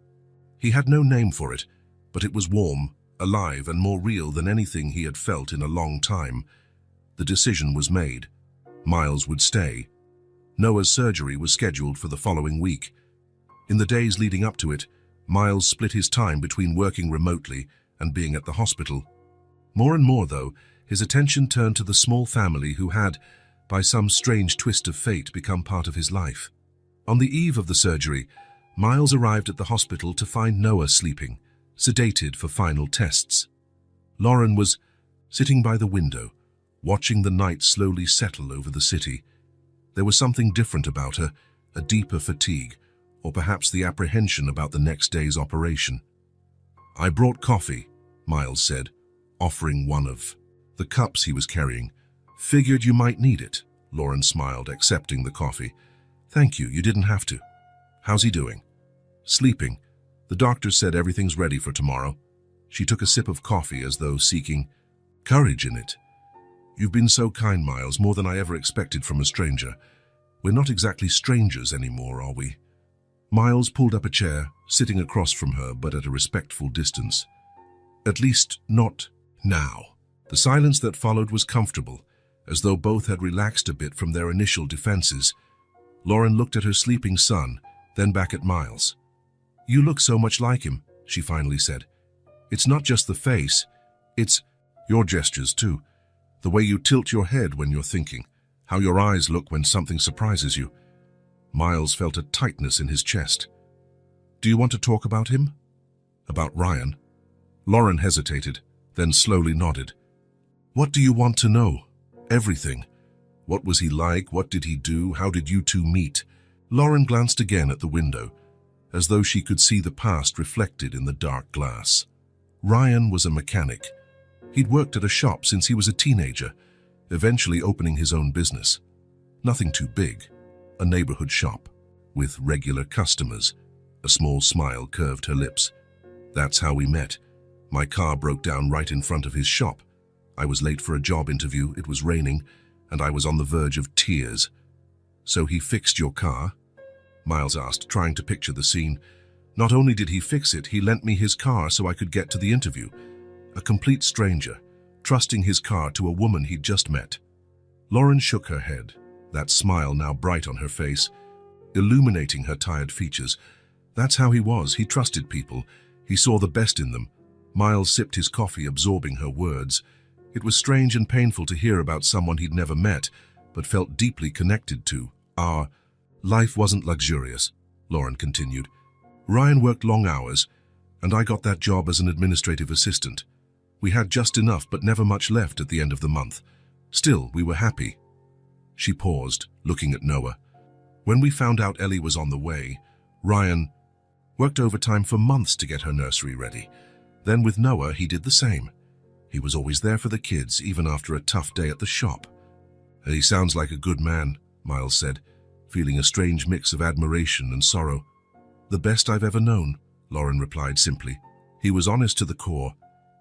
He had no name for it, but it was warm, alive, and more real than anything he had felt in a long time. The decision was made. Miles would stay. Noah's surgery was scheduled for the following week. In the days leading up to it, Miles split his time between working remotely and being at the hospital. More and more, though, his attention turned to the small family who had, by some strange twist of fate, become part of his life. On the eve of the surgery, Miles arrived at the hospital to find Noah sleeping, sedated for final tests. Lauren was sitting by the window, watching the night slowly settle over the city. There was something different about her, a deeper fatigue, or perhaps the apprehension about the next day's operation. "I brought coffee," Miles said, offering one of the cups he was carrying. "Figured you might need it," Lauren smiled, accepting the coffee. "Thank you, you didn't have to. How's he doing?" "Sleeping. The doctor said everything's ready for tomorrow." She took a sip of coffee as though seeking courage in it. "You've been so kind, Miles, more than I ever expected from a stranger. We're not exactly strangers anymore, are we?" Miles pulled up a chair, sitting across from her but at a respectful distance. "At least not now." The silence that followed was comfortable, as though both had relaxed a bit from their initial defenses. Lauren looked at her sleeping son, then back at Miles. "You look so much like him," she finally said. "It's not just the face, it's your gestures too. The way you tilt your head when you're thinking, how your eyes look when something surprises you." Miles felt a tightness in his chest. "Do you want to talk about him? About Ryan?" Lauren hesitated, then slowly nodded. "What do you want to know?" "Everything. What was he like? What did he do? How did you two meet?" Lauren glanced again at the window, as though she could see the past reflected in the dark glass. Ryan was a mechanic. He'd worked at a shop since he was a teenager, eventually opening his own business. Nothing too big, a neighborhood shop, with regular customers. A small smile curved her lips. "That's how we met. My car broke down right in front of his shop. I was late for a job interview, it was raining, and I was on the verge of tears." "So he fixed your car?" Miles asked, trying to picture the scene. "Not only did he fix it, he lent me his car so I could get to the interview. A complete stranger, trusting his car to a woman he'd just met." Lauren shook her head, that smile now bright on her face, illuminating her tired features. That's how he was. He trusted people. He saw the best in them. Miles sipped his coffee, absorbing her words. It was strange and painful to hear about someone he'd never met, but felt deeply connected to. "Our life wasn't luxurious," Lauren continued. "Ryan worked long hours, and I got that job as an administrative assistant. We had just enough, but never much left at the end of the month. Still, we were happy." She paused, looking at Noah. "When we found out Ellie was on the way, Ryan worked overtime for months to get her nursery ready. Then with Noah, he did the same. He was always there for the kids, even after a tough day at the shop." "He sounds like a good man," Miles said, feeling a strange mix of admiration and sorrow. "The best I've ever known," Lauren replied simply. "He was honest to the core.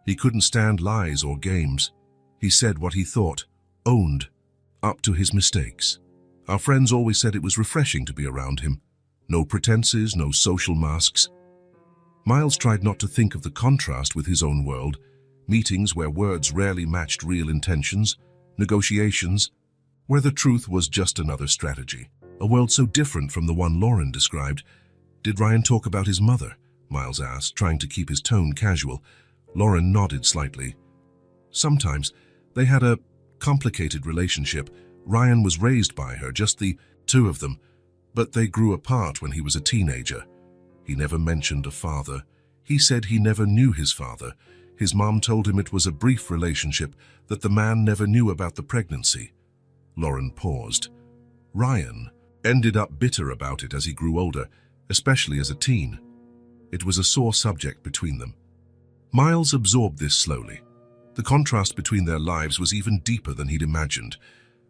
He couldn't stand lies or games. He said what he thought, owned up to his mistakes." Our friends always said it was refreshing to be around him. No pretenses, no social masks. Miles tried not to think of the contrast with his own world, meetings where words rarely matched real intentions, negotiations, where the truth was just another strategy. A world so different from the one Lauren described. Did Ryan talk about his mother? Miles asked, trying to keep his tone casual. Lauren nodded slightly. Sometimes. They had a complicated relationship. Ryan was raised by her, just the two of them, but they grew apart when he was a teenager. He never mentioned a father. He said he never knew his father. His mom told him it was a brief relationship, that the man never knew about the pregnancy. Lauren paused. Ryan ended up bitter about it as he grew older, especially as a teen. It was a sore subject between them. Miles absorbed this slowly. The contrast between their lives was even deeper than he'd imagined.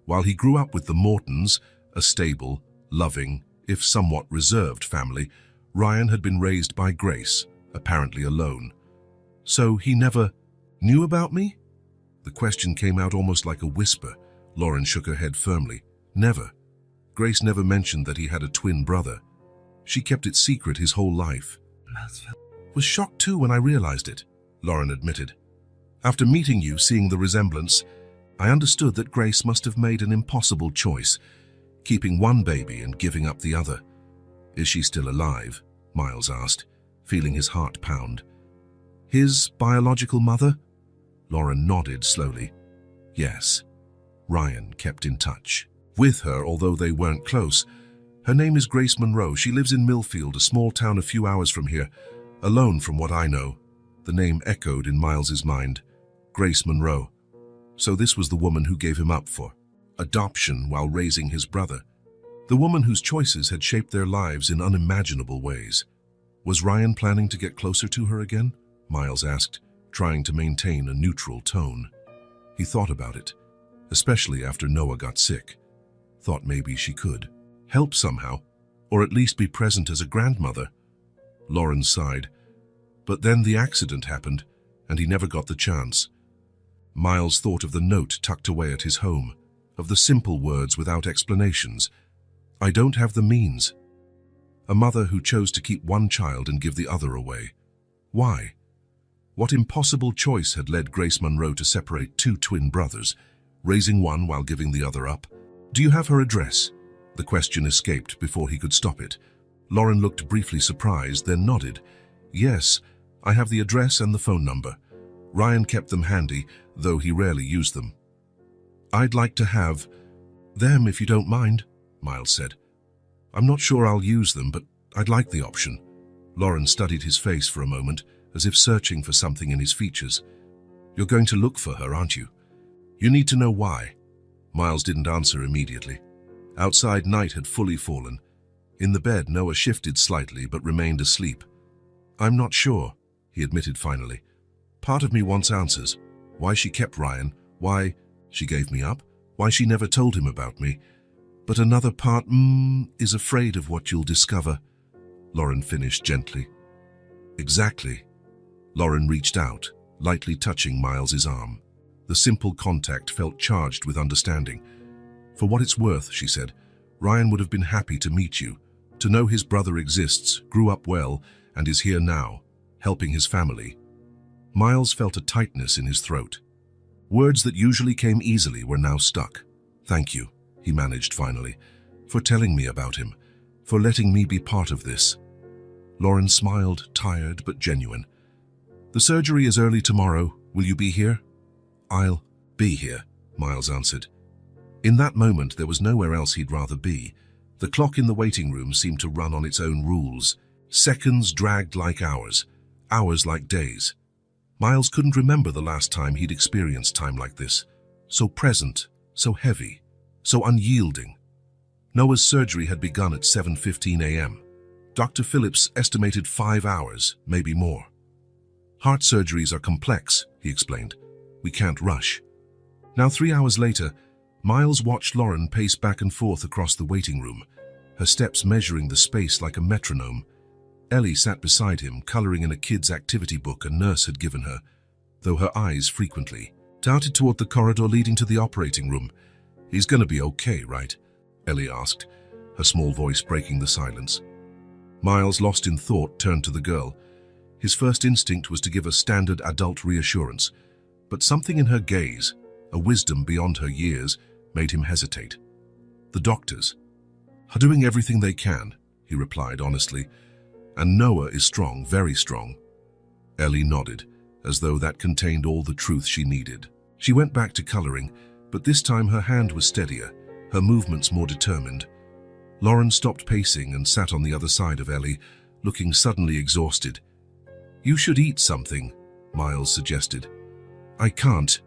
While he grew up with the Mortons, a stable, loving, if somewhat reserved family, Ryan had been raised by Grace, apparently alone. So he never knew about me? The question came out almost like a whisper. Lauren shook her head firmly. Never. Grace never mentioned that he had a twin brother. She kept it secret his whole life. Was shocked too when I realized it, Lauren admitted. After meeting you, seeing the resemblance, I understood that Grace must have made an impossible choice, keeping one baby and giving up the other. Is she still alive? Miles asked, feeling his heart pound. His biological mother? Lauren nodded slowly. Yes. Ryan kept in touch with her, although they weren't close. Her name is Grace Monroe. She lives in Millfield, a small town a few hours from here. Alone from what I know. The name echoed in Miles's mind. Grace Monroe. So this was the woman who gave him up for adoption while raising his brother. The woman whose choices had shaped their lives in unimaginable ways. Was Ryan planning to get closer to her again? Miles asked, trying to maintain a neutral tone. He thought about it, especially after Noah got sick. Thought maybe she could help somehow, or at least be present as a grandmother. Lauren sighed. But then the accident happened, and he never got the chance. Miles thought of the note tucked away at his home, of the simple words without explanations. I don't have the means. A mother who chose to keep one child and give the other away. Why? What impossible choice had led Grace Monroe to separate two twin brothers, raising one while giving the other up? Do you have her address? The question escaped before he could stop it. Lauren looked briefly surprised, then nodded. Yes, I have the address and the phone number. Ryan kept them handy, though he rarely used them. I'd like to have them if you don't mind, Miles said. I'm not sure I'll use them, but I'd like the option. Lauren studied his face for a moment, as if searching for something in his features. You're going to look for her, aren't you? You need to know why. Miles didn't answer immediately. Outside, night had fully fallen. In the bed, Noah shifted slightly but remained asleep. I'm not sure, he admitted finally. Part of me wants answers. Why she kept Ryan, why she gave me up, why she never told him about me. But another part, is afraid of what you'll discover, Lauren finished gently. Exactly. Lauren reached out, lightly touching Miles's arm. The simple contact felt charged with understanding. For what it's worth, she said, Ryan would have been happy to meet you, to know his brother exists, grew up well, and is here now, helping his family. Miles felt a tightness in his throat. Words that usually came easily were now stuck. Thank you, he managed finally, for telling me about him, for letting me be part of this. Lauren smiled, tired but genuine. The surgery is early tomorrow. Will you be here? I'll be here, Miles answered. In that moment, there was nowhere else he'd rather be. The clock in the waiting room seemed to run on its own rules. Seconds dragged like hours, hours like days. Miles couldn't remember the last time he'd experienced time like this. So present, so heavy, so unyielding. Noah's surgery had begun at 7:15 a.m. Dr. Phillips estimated 5 hours, maybe more. Heart surgeries are complex, he explained. We can't rush. Now 3 hours later, Miles watched Lauren pace back and forth across the waiting room, her steps measuring the space like a metronome. Ellie sat beside him, coloring in a kid's activity book a nurse had given her, though her eyes frequently darted toward the corridor leading to the operating room. He's gonna be okay, right? Ellie asked, her small voice breaking the silence. Miles, lost in thought, turned to the girl. His first instinct was to give a standard adult reassurance, but something in her gaze, a wisdom beyond her years, made him hesitate. The doctors are doing everything they can, he replied honestly, and Noah is strong, very strong. Ellie nodded, as though that contained all the truth she needed. She went back to coloring, but this time her hand was steadier, her movements more determined. Lauren stopped pacing and sat on the other side of Ellie, looking suddenly exhausted. "You should eat something," Miles suggested. "I can't."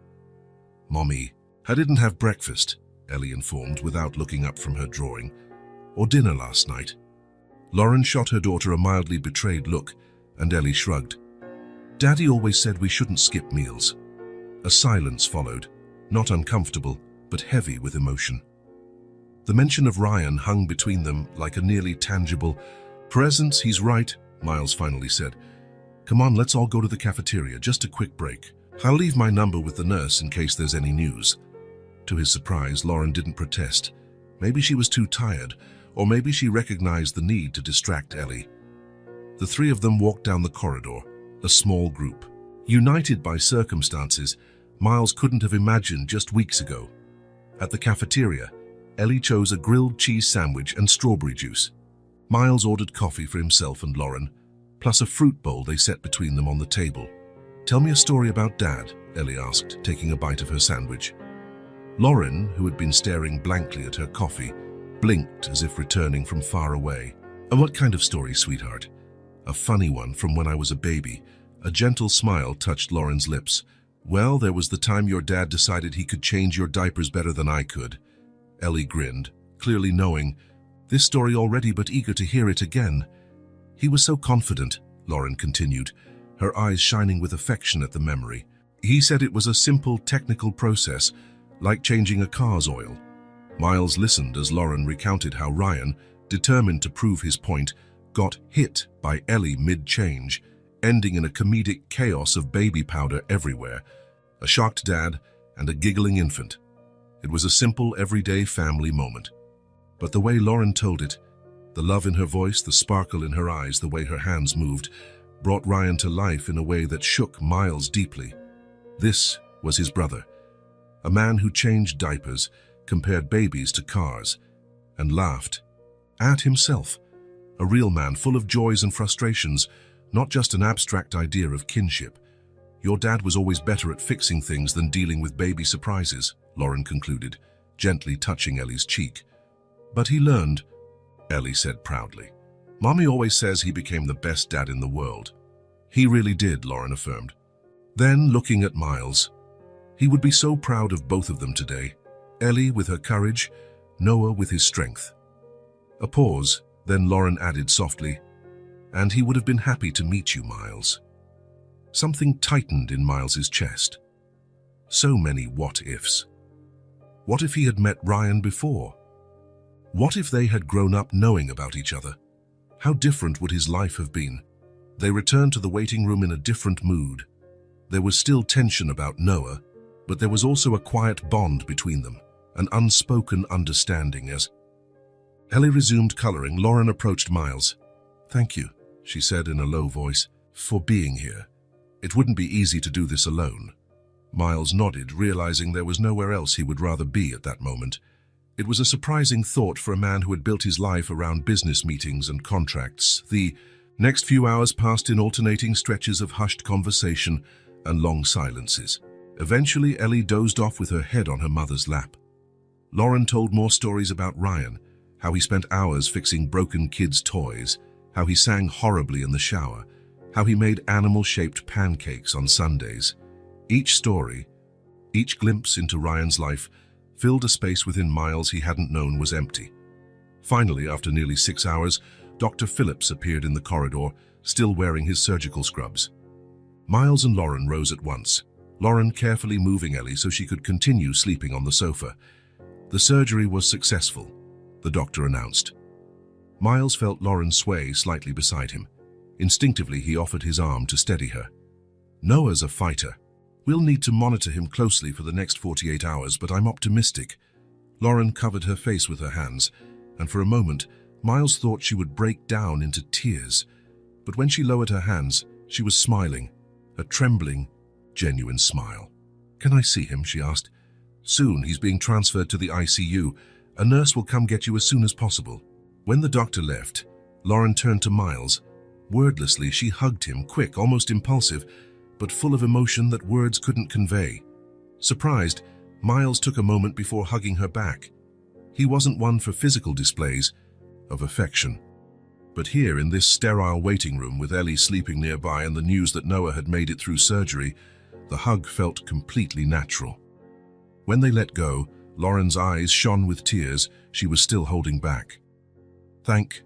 "Mommy, I didn't have breakfast," Ellie informed without looking up from her drawing. "Or dinner last night." Lauren shot her daughter a mildly betrayed look, and Ellie shrugged. "Daddy always said we shouldn't skip meals." A silence followed, not uncomfortable, but heavy with emotion. The mention of Ryan hung between them like a nearly tangible presence. "He's right," Miles finally said. "Come on, let's all go to the cafeteria, just a quick break. I'll leave my number with the nurse in case there's any news." To his surprise, Lauren didn't protest. Maybe she was too tired, or maybe she recognized the need to distract Ellie. The three of them walked down the corridor, a small group. United by circumstances Miles couldn't have imagined just weeks ago. At the cafeteria, Ellie chose a grilled cheese sandwich and strawberry juice. Miles ordered coffee for himself and Lauren, plus a fruit bowl they set between them on the table. "Tell me a story about Dad," Ellie asked, taking a bite of her sandwich. Lauren, who had been staring blankly at her coffee, blinked as if returning from far away. "What kind of story, sweetheart?" "A funny one from when I was a baby." A gentle smile touched Lauren's lips. "Well, there was the time your dad decided he could change your diapers better than I could." Ellie grinned, clearly knowing this story already but eager to hear it again. "He was so confident," Lauren continued, her eyes shining with affection at the memory. "He said it was a simple technical process, like changing a car's oil." Miles listened as Lauren recounted how Ryan, determined to prove his point, got hit by Ellie mid-change, ending in a comedic chaos of baby powder everywhere, a shocked dad, and a giggling infant. It was a simple, everyday family moment. But the way Lauren told it, the love in her voice, the sparkle in her eyes, the way her hands moved, brought Ryan to life in a way that shook Miles deeply. This was his brother, a man who changed diapers, compared babies to cars, and laughed at himself. A real man full of joys and frustrations, not just an abstract idea of kinship. "Your dad was always better at fixing things than dealing with baby surprises," Lauren concluded, gently touching Ellie's cheek. "But he learned," Ellie said proudly. "Mommy always says he became the best dad in the world." "He really did," Lauren affirmed. Then, looking at Miles, he would be so proud of both of them today. Ellie with her courage, Noah with his strength. A pause, then Lauren added softly, "And he would have been happy to meet you, Miles." Something tightened in Miles's chest. So many what-ifs. What if he had met Ryan before? What if they had grown up knowing about each other? How different would his life have been? They returned to the waiting room in a different mood. There was still tension about Noah, but there was also a quiet bond between them, an unspoken understanding. As Ellie resumed coloring, Lauren approached Miles. "Thank you," she said in a low voice, "for being here. It wouldn't be easy to do this alone." Miles nodded, realizing there was nowhere else he would rather be at that moment. It was a surprising thought for a man who had built his life around business meetings and contracts. The next few hours passed in alternating stretches of hushed conversation and long silences. Eventually, Ellie dozed off with her head on her mother's lap. Lauren told more stories about Ryan, how he spent hours fixing broken kids' toys, how he sang horribly in the shower, how he made animal-shaped pancakes on Sundays. Each story, each glimpse into Ryan's life, filled a space within Miles he hadn't known was empty. Finally, after nearly 6 hours, Dr. Phillips appeared in the corridor, still wearing his surgical scrubs. Miles and Lauren rose at once, Lauren carefully moving Ellie so she could continue sleeping on the sofa. "The surgery was successful," the doctor announced. Miles felt Lauren sway slightly beside him. Instinctively, he offered his arm to steady her. "Noah's a fighter. We'll need to monitor him closely for the next 48 hours, but I'm optimistic." Lauren covered her face with her hands, and for a moment, Miles thought she would break down into tears. But when she lowered her hands, she was smiling, a trembling, genuine smile. "Can I see him?" she asked. "Soon, he's being transferred to the ICU. A nurse will come get you as soon as possible." When the doctor left, Lauren turned to Miles. Wordlessly, she hugged him, quick, almost impulsive, but full of emotion that words couldn't convey. Surprised, Miles took a moment before hugging her back. He wasn't one for physical displays of affection. But here, in this sterile waiting room with Ellie sleeping nearby and the news that Noah had made it through surgery, the hug felt completely natural. When they let go, Lauren's eyes shone with tears she was still holding back. "Thank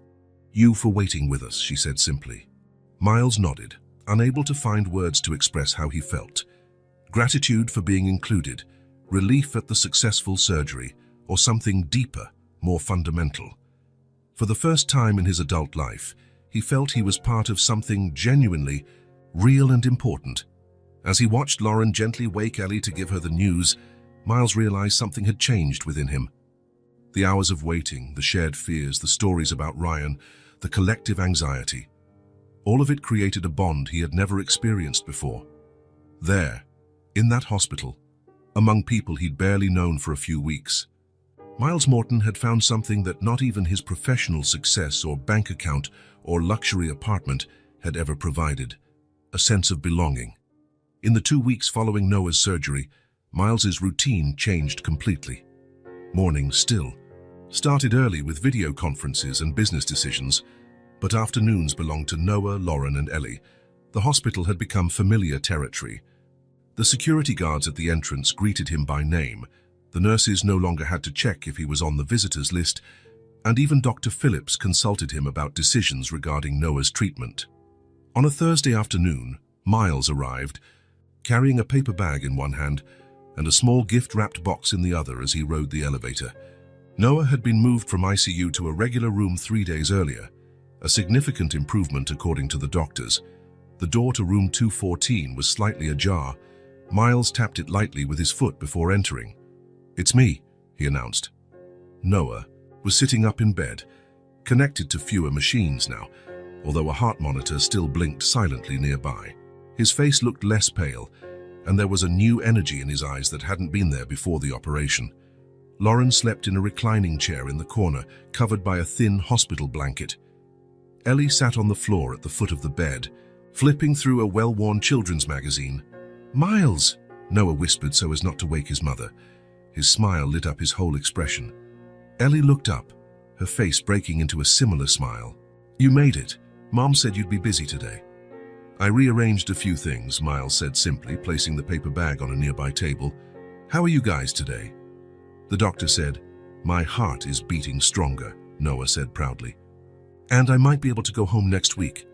you for waiting with us," she said simply. Miles nodded, unable to find words to express how he felt. Gratitude for being included, relief at the successful surgery, or something deeper, more fundamental. For the first time in his adult life, he felt he was part of something genuinely real and important. As he watched Lauren gently wake Ellie to give her the news, Miles realized something had changed within him. The hours of waiting, the shared fears, the stories about Ryan, the collective anxiety. All of it created a bond he had never experienced before. There, in that hospital, among people he'd barely known for a few weeks, Miles Morton had found something that not even his professional success or bank account or luxury apartment had ever provided: a sense of belonging. In the 2 weeks following Noah's surgery, Miles's routine changed completely. Mornings still started early with video conferences and business decisions, but afternoons belonged to Noah, Lauren, and Ellie. The hospital had become familiar territory. The security guards at the entrance greeted him by name. The nurses no longer had to check if he was on the visitors list, and even Dr. Phillips consulted him about decisions regarding Noah's treatment. On a Thursday afternoon, Miles arrived, carrying a paper bag in one hand and a small gift-wrapped box in the other as he rode the elevator. Noah had been moved from ICU to a regular room 3 days earlier, a significant improvement according to the doctors. The door to room 214 was slightly ajar. Miles tapped it lightly with his foot before entering. "It's me," he announced. Noah was sitting up in bed, connected to fewer machines now, although a heart monitor still blinked silently nearby. His face looked less pale, and there was a new energy in his eyes that hadn't been there before the operation. Lauren slept in a reclining chair in the corner, covered by a thin hospital blanket. Ellie sat on the floor at the foot of the bed, flipping through a well-worn children's magazine. "Miles!" Noah whispered so as not to wake his mother. His smile lit up his whole expression. Ellie looked up, her face breaking into a similar smile. "You made it. Mom said you'd be busy today." "I rearranged a few things," Miles said simply, placing the paper bag on a nearby table. "How are you guys today?" The doctor said, "My heart is beating stronger," Noah said proudly. "And I might be able to go home next week."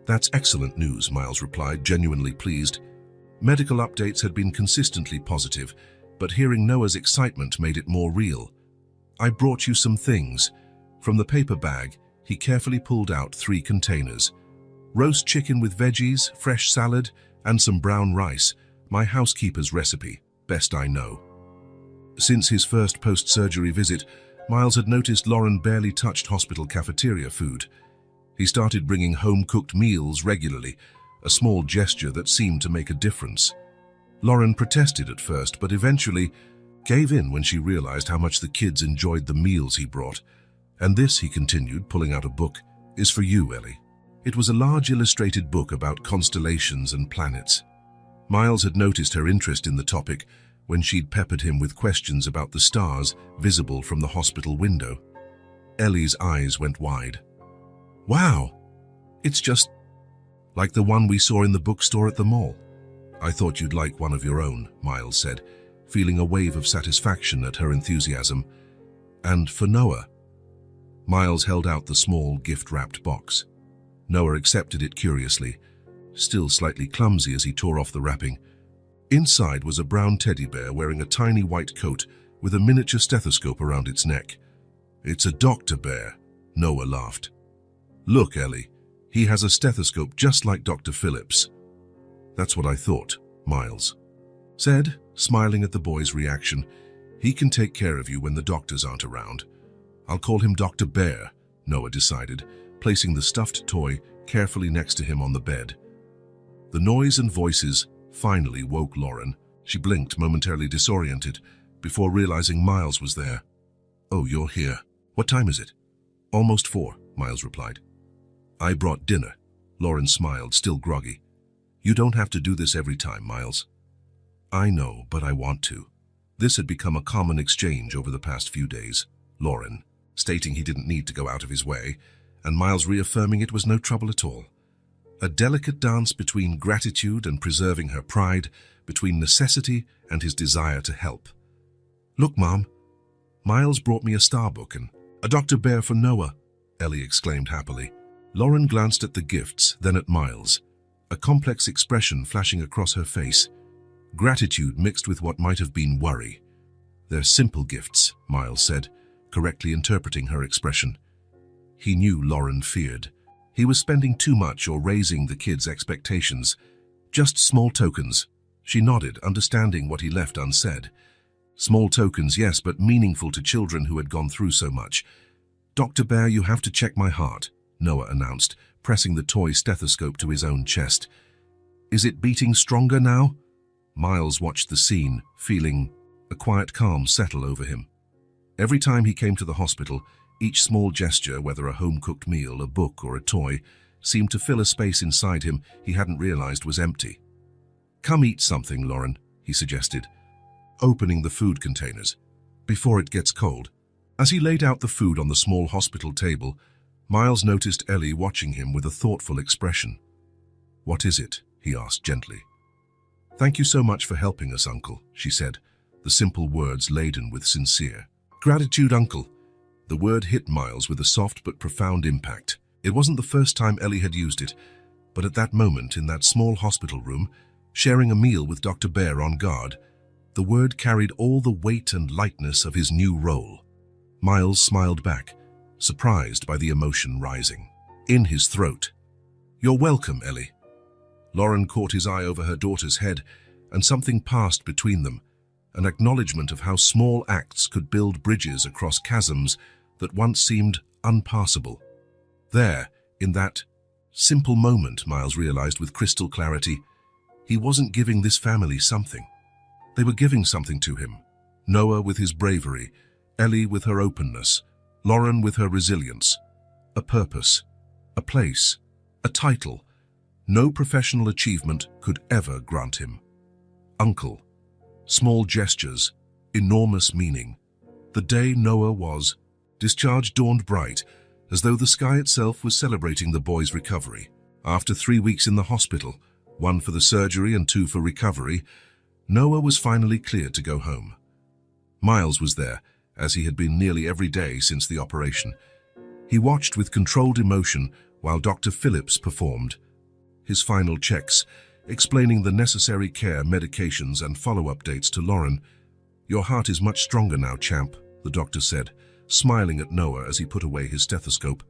"That's excellent news," Miles replied, genuinely pleased. Medical updates had been consistently positive, but hearing Noah's excitement made it more real. "I brought you some things." From the paper bag, he carefully pulled out 3 containers. "Roast chicken with veggies, fresh salad, and some brown rice. My housekeeper's recipe, best I know." Since his first post-surgery visit, Miles had noticed Lauren barely touched hospital cafeteria food. He started bringing home-cooked meals regularly, a small gesture that seemed to make a difference. Lauren protested at first, but eventually gave in when she realized how much the kids enjoyed the meals he brought. "And this," he continued, pulling out a book, "is for you, Ellie." It was a large illustrated book about constellations and planets. Miles had noticed her interest in the topic when she'd peppered him with questions about the stars visible from the hospital window. Ellie's eyes went wide. "Wow! It's just like the one we saw in the bookstore at the mall." "I thought you'd like one of your own," Miles said, feeling a wave of satisfaction at her enthusiasm. "And for Noah." Miles held out the small, gift-wrapped box. Noah accepted it curiously, still slightly clumsy as he tore off the wrapping. Inside was a brown teddy bear wearing a tiny white coat with a miniature stethoscope around its neck. "It's a doctor bear," Noah laughed. "Look, Ellie, he has a stethoscope just like Dr. Phillips." "That's what I thought," Miles said, smiling at the boy's reaction. He can take care of you when the doctors aren't around. I'll call him Dr. Bear, Noah decided, placing the stuffed toy carefully next to him on the bed. The noise and voices finally woke Lauren. She blinked, momentarily disoriented, before realizing Miles was there. "Oh, you're here. What time is it?" "Almost 4, Miles replied. "I brought dinner." Lauren smiled, still groggy. "You don't have to do this every time, Miles." "I know, but I want to." This had become a common exchange over the past few days. Lauren stating he didn't need to go out of his way, and Miles reaffirming it was no trouble at all. A delicate dance between gratitude and preserving her pride, between necessity and his desire to help. "Look, Mom, Miles brought me a star book and a Dr. Bear for Noah," Ellie exclaimed happily. Lauren glanced at the gifts, then at Miles, a complex expression flashing across her face. Gratitude mixed with what might have been worry. "They're simple gifts," Miles said, correctly interpreting her expression. He knew Lauren feared. He was spending too much or raising the kids' expectations. "Just small tokens." She nodded, understanding what he left unsaid. Small tokens, yes, but meaningful to children who had gone through so much. "Dr. Bear, you have to check my heart," Noah announced, pressing the toy stethoscope to his own chest. "Is it beating stronger now?" Miles watched the scene, feeling a quiet calm settle over him. Every time he came to the hospital, each small gesture, whether a home-cooked meal, a book, or a toy, seemed to fill a space inside him he hadn't realized was empty. "Come eat something, Lauren," he suggested, opening the food containers, "before it gets cold." As he laid out the food on the small hospital table, Miles noticed Ellie watching him with a thoughtful expression. "What is it?" he asked gently. "Thank you so much for helping us, Uncle," she said, the simple words laden with sincere gratitude. "Uncle." The word hit Miles with a soft but profound impact. It wasn't the first time Ellie had used it, but at that moment in that small hospital room, sharing a meal with Dr. Bear on guard, the word carried all the weight and lightness of his new role. Miles smiled back, surprised by the emotion rising in his throat. "You're welcome, Ellie." Lauren caught his eye over her daughter's head, and something passed between them, an acknowledgement of how small acts could build bridges across chasms that once seemed unpassable. There, in that simple moment, Miles realized with crystal clarity, he wasn't giving this family something. They were giving something to him. Noah with his bravery, Ellie with her openness, Lauren with her resilience. A purpose, a place, a title no professional achievement could ever grant him. Uncle. Small gestures, enormous meaning. The day Noah was discharged dawned bright, as though the sky itself was celebrating the boy's recovery. After 3 weeks in the hospital, 1 for the surgery and 2 for recovery, Noah was finally cleared to go home. Miles was there, as he had been nearly every day since the operation. He watched with controlled emotion while Dr. Phillips performed his final checks, explaining the necessary care, medications, and follow-up dates to Lauren. "Your heart is much stronger now, champ," the doctor said, smiling at Noah as he put away his stethoscope.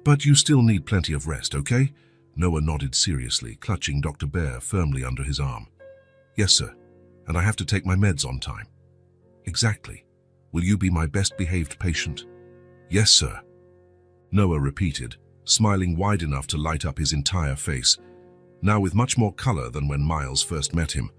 "But you still need plenty of rest, okay?" Noah nodded seriously, clutching Dr. Bear firmly under his arm. "Yes, sir, and I have to take my meds on time." "Exactly. Will you be my best-behaved patient?" "Yes, sir," Noah repeated, smiling wide enough to light up his entire face, now with much more color than when Miles first met him.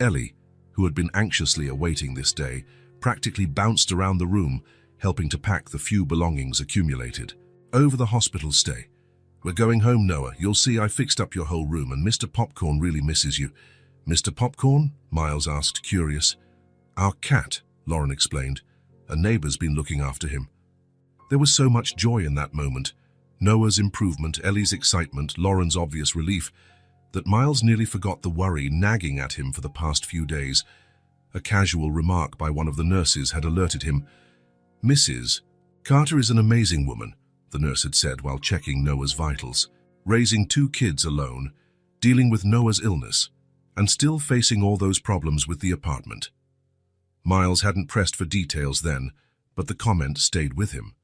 Ellie, who had been anxiously awaiting this day, practically bounced around the room, helping to pack the few belongings accumulated. Over the hospital stay. "We're going home, Noah. You'll see I fixed up your whole room, and Mr. Popcorn really misses you." "Mr. Popcorn?" Miles asked, curious. "Our cat," Lauren explained. "A neighbor's been looking after him." There was so much joy in that moment. Noah's improvement, Ellie's excitement, Lauren's obvious relief, that Miles nearly forgot the worry nagging at him for the past few days. A casual remark by one of the nurses had alerted him. "Mrs. Carter is an amazing woman," the nurse had said while checking Noah's vitals. "Raising 2 kids alone, dealing with Noah's illness, and still facing all those problems with the apartment." Miles hadn't pressed for details then, but the comment stayed with him.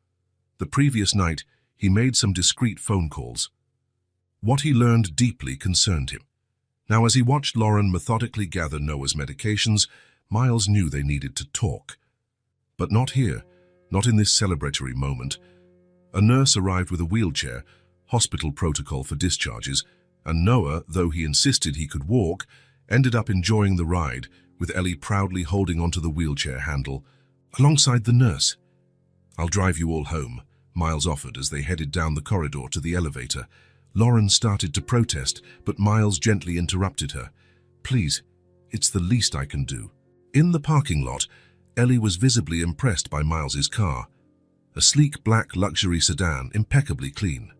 The previous night, he made some discreet phone calls. What he learned deeply concerned him. Now, as he watched Lauren methodically gather Noah's medications, Miles knew they needed to talk. But not here, not in this celebratory moment. A nurse arrived with a wheelchair, hospital protocol for discharges, and Noah, though he insisted he could walk, ended up enjoying the ride, with Ellie proudly holding onto the wheelchair handle, alongside the nurse. "I'll drive you all home," Miles offered as they headed down the corridor to the elevator. Lauren started to protest, but Miles gently interrupted her. "Please, it's the least I can do." In the parking lot, Ellie was visibly impressed by Miles's car, a sleek black luxury sedan, impeccably clean.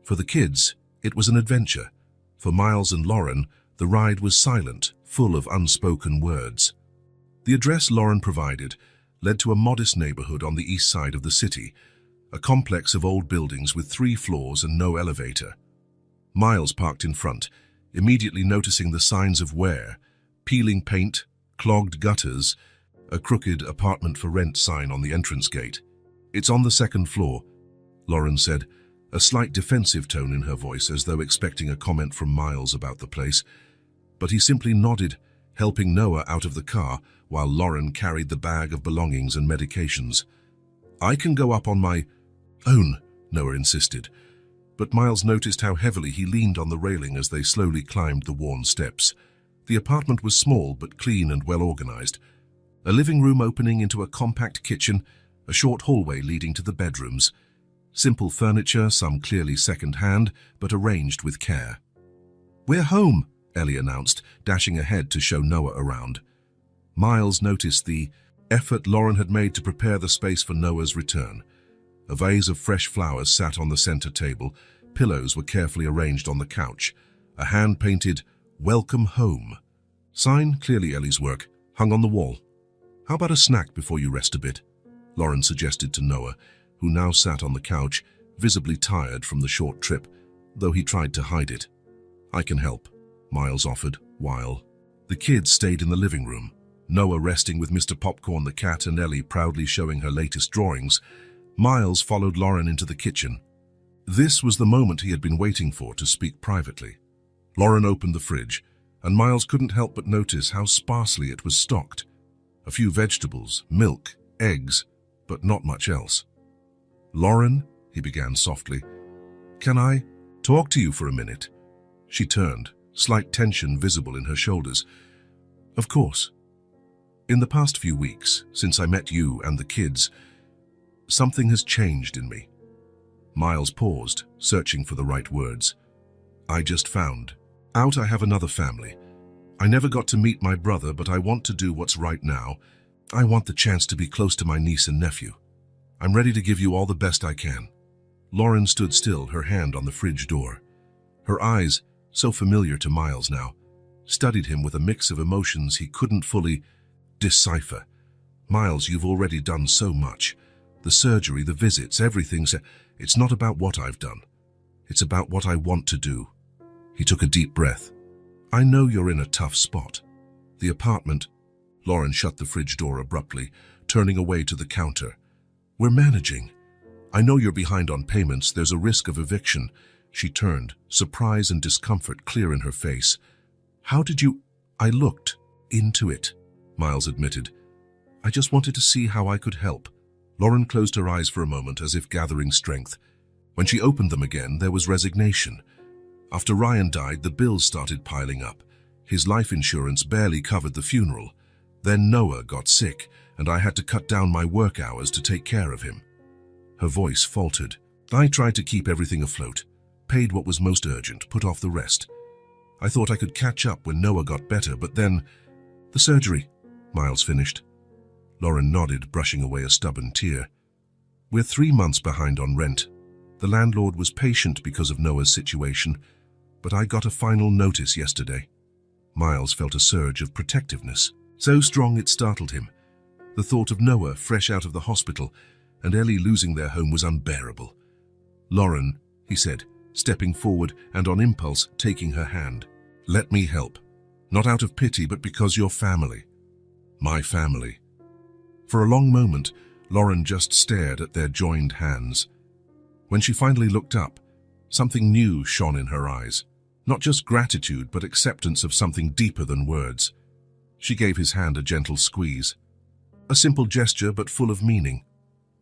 For the kids, it was an adventure. For Miles and Lauren, the ride was silent, full of unspoken words. The address Lauren provided led to a modest neighborhood on the east side of the city, a complex of old buildings with 3 floors and no elevator. Miles parked in front, immediately noticing the signs of wear: peeling paint, clogged gutters, a crooked apartment for rent sign on the entrance gate. "It's on the 2nd floor," Lauren said, a slight defensive tone in her voice as though expecting a comment from Miles about the place. But he simply nodded, helping Noah out of the car while Lauren carried the bag of belongings and medications. "I can go up on my own," Noah insisted, but Miles noticed how heavily he leaned on the railing as they slowly climbed the worn steps. The apartment was small but clean and well organized. A living room opening into a compact kitchen, a short hallway leading to the bedrooms. Simple furniture, some clearly second-hand, but arranged with care. "We're home," Ellie announced, dashing ahead to show Noah around. Miles noticed the effort Lauren had made to prepare the space for Noah's return. A vase of fresh flowers sat on the center table, pillows were carefully arranged on the couch, a hand-painted "Welcome Home" sign, clearly Ellie's work, hung on the wall. "How about a snack before you rest a bit?" Lauren suggested to Noah, who now sat on the couch, visibly tired from the short trip, though he tried to hide it. "I can help," Miles offered, while the kids stayed in the living room, Noah resting with Mr. Popcorn the cat and Ellie proudly showing her latest drawings. Miles followed Lauren into the kitchen. This was the moment he had been waiting for to speak privately. Lauren opened the fridge, and Miles couldn't help but notice how sparsely it was stocked. A few vegetables, milk, eggs, but not much else. "Lauren," he began softly, "can I talk to you for a minute?" She turned, slight tension visible in her shoulders. "Of course. In the past few weeks, since I met you and the kids, something has changed in me." Miles paused, searching for the right words. "I just found out I have another family. I never got to meet my brother, but I want to do what's right now. I want the chance to be close to my niece and nephew. I'm ready to give you all the best I can." Lauren stood still, her hand on the fridge door. Her eyes, so familiar to Miles now, studied him with a mix of emotions he couldn't fully decipher. "Miles, you've already done so much. The surgery, the visits, everything's... It's not about what I've done. It's about what I want to do." He took a deep breath. "I know you're in a tough spot. The apartment..." Lauren shut the fridge door abruptly, turning away to the counter. "We're managing. I know you're behind on payments. There's a risk of eviction." She turned, surprise and discomfort clear in her face. "How did you..." "I looked into it," Miles admitted. "I just wanted to see how I could help." Lauren closed her eyes for a moment as if gathering strength. When she opened them again, there was resignation. After Ryan died, the bills started piling up. His life insurance barely covered the funeral. Then Noah got sick, and I had to cut down my work hours to take care of him. Her voice faltered. I tried to keep everything afloat, paid what was most urgent, put off the rest. I thought I could catch up when Noah got better, but then... "The surgery," Miles finished. Lauren nodded, brushing away a stubborn tear. "We're 3 months behind on rent. The landlord was patient because of Noah's situation, but I got a final notice yesterday." Miles felt a surge of protectiveness, so strong it startled him. The thought of Noah fresh out of the hospital and Ellie losing their home was unbearable. "Lauren," he said, stepping forward and on impulse taking her hand. "Let me help. Not out of pity, but because you're family. My family." For a long moment, Lauren just stared at their joined hands. When she finally looked up, something new shone in her eyes. Not just gratitude, but acceptance of something deeper than words. She gave his hand a gentle squeeze. A simple gesture, but full of meaning.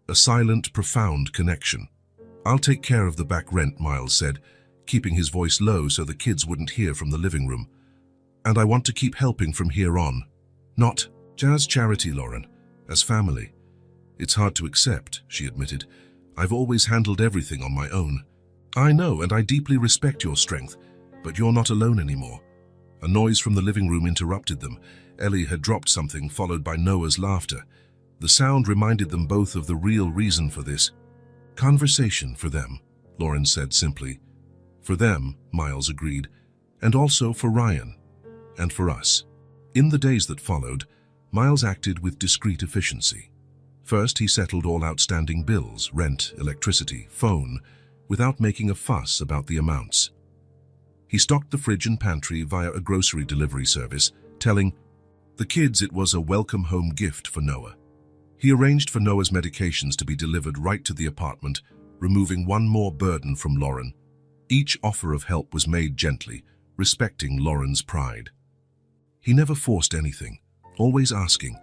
A silent, profound connection. "I'll take care of the back rent," Miles said, keeping his voice low so the kids wouldn't hear from the living room. "And I want to keep helping from here on. Not as charity, Lauren, as family." "It's hard to accept," she admitted. "I've always handled everything on my own." "I know, and I deeply respect your strength, but you're not alone anymore." A noise from the living room interrupted them. Ellie had dropped something, followed by Noah's laughter. The sound reminded them both of the real reason for this. "Conversation for them," Lauren said simply. "For them," Miles agreed, "and also for Ryan. And for us." In the days that followed, Miles acted with discreet efficiency. First, he settled all outstanding bills, rent, electricity, phone, without making a fuss about the amounts. He stocked the fridge and pantry via a grocery delivery service, telling the kids it was a welcome home gift for Noah. He arranged for Noah's medications to be delivered right to the apartment, removing one more burden from Lauren. Each offer of help was made gently, respecting Lauren's pride. He never forced anything, always asking,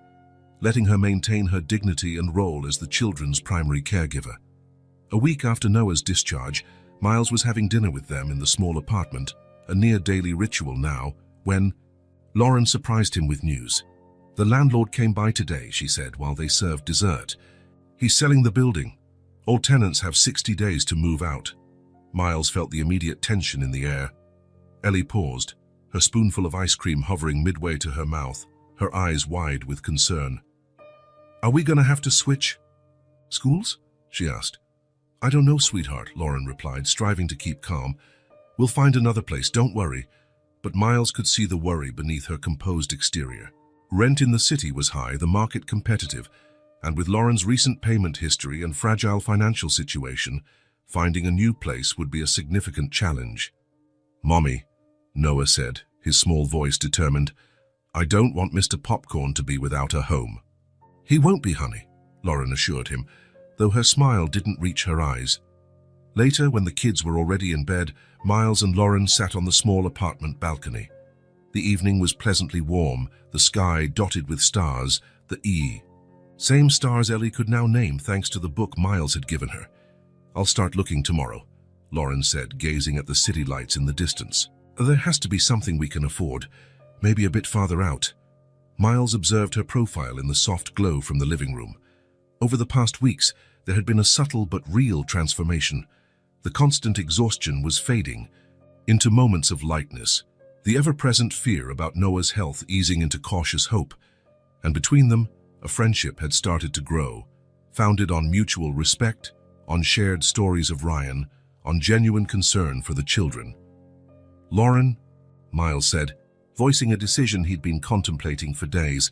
letting her maintain her dignity and role as the children's primary caregiver. A week after Noah's discharge, Miles was having dinner with them in the small apartment, a near-daily ritual now, when Lauren surprised him with news. "The landlord came by today," she said while they served dessert. "He's selling the building. All tenants have 60 days to move out." Miles felt the immediate tension in the air. Ellie paused, her spoonful of ice cream hovering midway to her mouth, her eyes wide with concern. "Are we gonna have to switch schools?" she asked. "I don't know, sweetheart," Lauren replied, striving to keep calm. "We'll find another place, don't worry." But Miles could see the worry beneath her composed exterior. Rent in the city was high, the market competitive, and with Lauren's recent payment history and fragile financial situation, finding a new place would be a significant challenge. "Mommy," Noah said, his small voice determined, "I don't want Mr. Popcorn to be without a home." "He won't be, honey," Lauren assured him, though her smile didn't reach her eyes. Later, when the kids were already in bed, Miles and Lauren sat on the small apartment balcony. The evening was pleasantly warm, the sky dotted with stars, same stars Ellie could now name thanks to the book Miles had given her. "I'll start looking tomorrow," Lauren said, gazing at the city lights in the distance. "There has to be something we can afford, maybe a bit farther out." Miles observed her profile in the soft glow from the living room. Over the past weeks, there had been a subtle but real transformation. The constant exhaustion was fading into moments of lightness, the ever-present fear about Noah's health easing into cautious hope, and between them, a friendship had started to grow, founded on mutual respect, on shared stories of Ryan, on genuine concern for the children. "Lauren," Miles said, voicing a decision he'd been contemplating for days,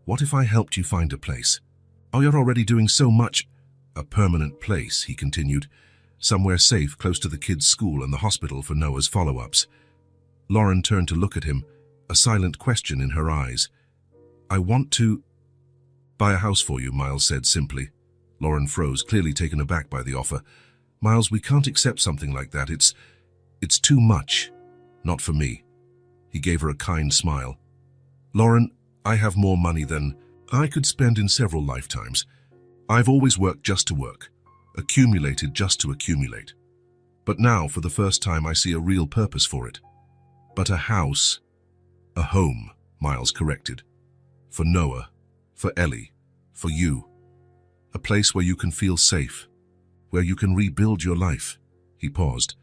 "what if I helped you find a place?" "Oh, you're already doing so much." "A permanent place," he continued, "somewhere safe close to the kids' school and the hospital for Noah's follow-ups." Lauren turned to look at him, a silent question in her eyes. "I want to buy a house for you," Miles said simply. Lauren froze, clearly taken aback by the offer. "Miles, we can't accept something like that. It's too much. Not for me." He gave her a kind smile. "Lauren, I have more money than I could spend in several lifetimes. I've always worked just to work, accumulated just to accumulate. But now, for the first time, I see a real purpose for it. But a house, a home," Miles corrected. "For Noah, for Ellie, for you. A place where you can feel safe, where you can rebuild your life." He paused.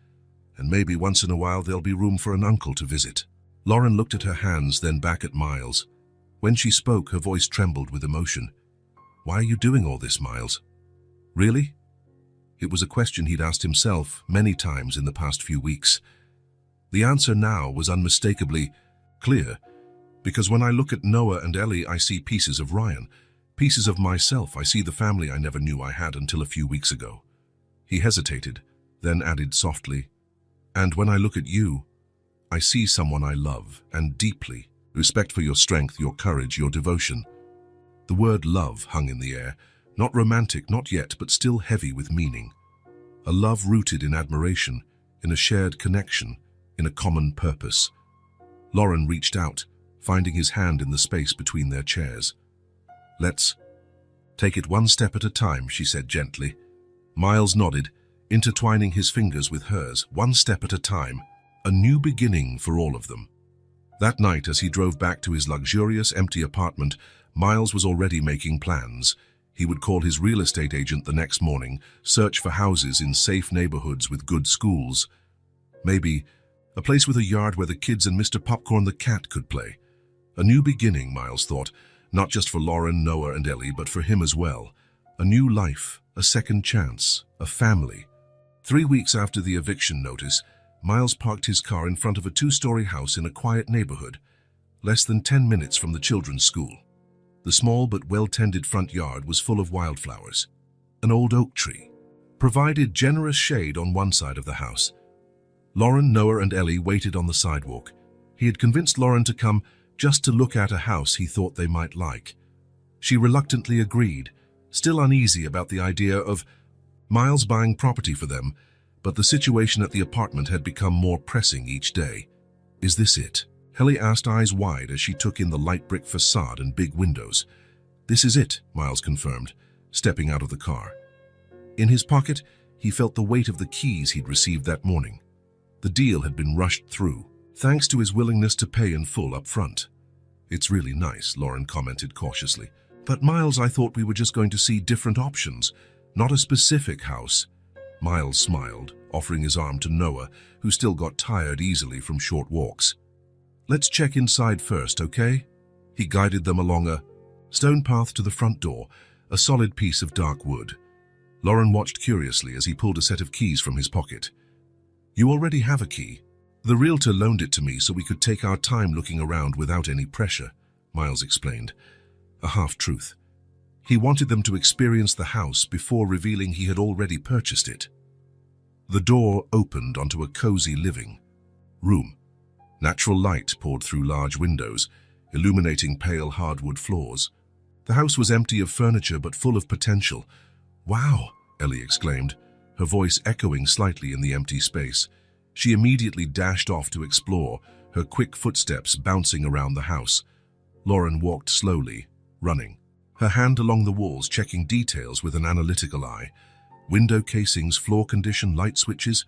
"And maybe once in a while there'll be room for an uncle to visit." Lauren looked at her hands, then back at Miles. When she spoke, her voice trembled with emotion. "Why are you doing all this, Miles? Really?" It was a question he'd asked himself many times in the past few weeks. The answer now was unmistakably clear, because when I look at Noah and Ellie, I see pieces of Ryan, pieces of myself. I see the family I never knew I had until a few weeks ago. He hesitated, then added softly, "And when I look at you, I see someone I love, and deeply, respect for your strength, your courage, your devotion." The word love hung in the air, not romantic, not yet, but still heavy with meaning. A love rooted in admiration, in a shared connection, in a common purpose. Lauren reached out, finding his hand in the space between their chairs. "Let's take it one step at a time," she said gently. Miles nodded, intertwining his fingers with hers, one step at a time, a new beginning for all of them. That night, as he drove back to his luxurious, empty apartment, Miles was already making plans. He would call his real estate agent the next morning, search for houses in safe neighborhoods with good schools. Maybe a place with a yard where the kids and Mr. Popcorn the cat could play. A new beginning, Miles thought, not just for Lauren, Noah, and Ellie, but for him as well. A new life, a second chance, a family. 3 weeks after the eviction notice, Miles parked his car in front of a 2-story house in a quiet neighborhood, less than 10 minutes from the children's school. The small but well-tended front yard was full of wildflowers. An old oak tree provided generous shade on one side of the house. Lauren, Noah, and Ellie waited on the sidewalk. He had convinced Lauren to come just to look at a house he thought they might like. She reluctantly agreed, still uneasy about the idea of Miles buying property for them, but the situation at the apartment had become more pressing each day. "Is this it?" Ellie asked, eyes wide as she took in the light brick facade and big windows. "This is it," Miles confirmed, stepping out of the car. In his pocket, he felt the weight of the keys he'd received that morning. The deal had been rushed through, thanks to his willingness to pay in full up front. "It's really nice," Lauren commented cautiously. "But Miles, I thought we were just going to see different options, not a specific house." Miles smiled, offering his arm to Noah, who still got tired easily from short walks. "Let's check inside first, okay?" He guided them along a stone path to the front door, a solid piece of dark wood. Lauren watched curiously as he pulled a set of keys from his pocket. "You already have a key. The realtor loaned it to me so we could take our time looking around without any pressure," Miles explained. A half-truth. He wanted them to experience the house before revealing he had already purchased it. The door opened onto a cozy living room. Natural light poured through large windows, illuminating pale hardwood floors. The house was empty of furniture but full of potential. "Wow!" Ellie exclaimed, her voice echoing slightly in the empty space. She immediately dashed off to explore, her quick footsteps bouncing around the house. Lauren walked slowly, running, her hand along the walls checking details with an analytical eye. Window casings, floor condition, light switches.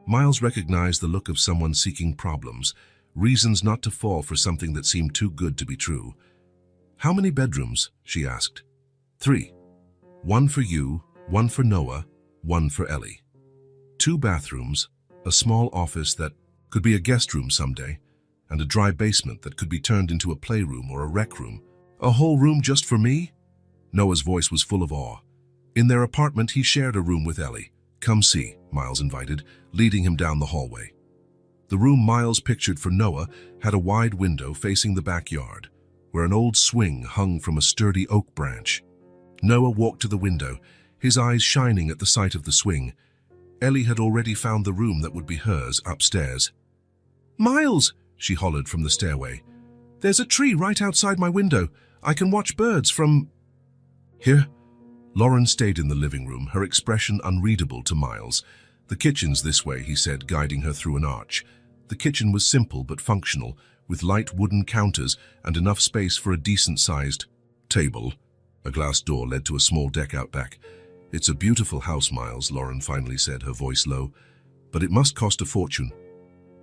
Miles recognized the look of someone seeking problems, reasons not to fall for something that seemed too good to be true. "How many bedrooms?" she asked. 3. "One for you, one for Noah, one for Ellie. 2 bathrooms, a small office that could be a guest room someday, and a dry basement that could be turned into a playroom or a rec room. A whole room just for me?" Noah's voice was full of awe. In their apartment, he shared a room with Ellie. "Come see," Miles invited, leading him down the hallway. The room Miles pictured for Noah had a wide window facing the backyard, where an old swing hung from a sturdy oak branch. Noah walked to the window, his eyes shining at the sight of the swing. Ellie had already found the room that would be hers upstairs. "Miles!" she hollered from the stairway. "There's a tree right outside my window. I can watch birds from here." Lauren stayed in the living room, her expression unreadable to Miles. "The kitchen's this way," he said, guiding her through an arch. The kitchen was simple but functional, with light wooden counters and enough space for a decent-sized table. A glass door led to a small deck out back. "It's a beautiful house, Miles," Lauren finally said, her voice low. "But it must cost a fortune."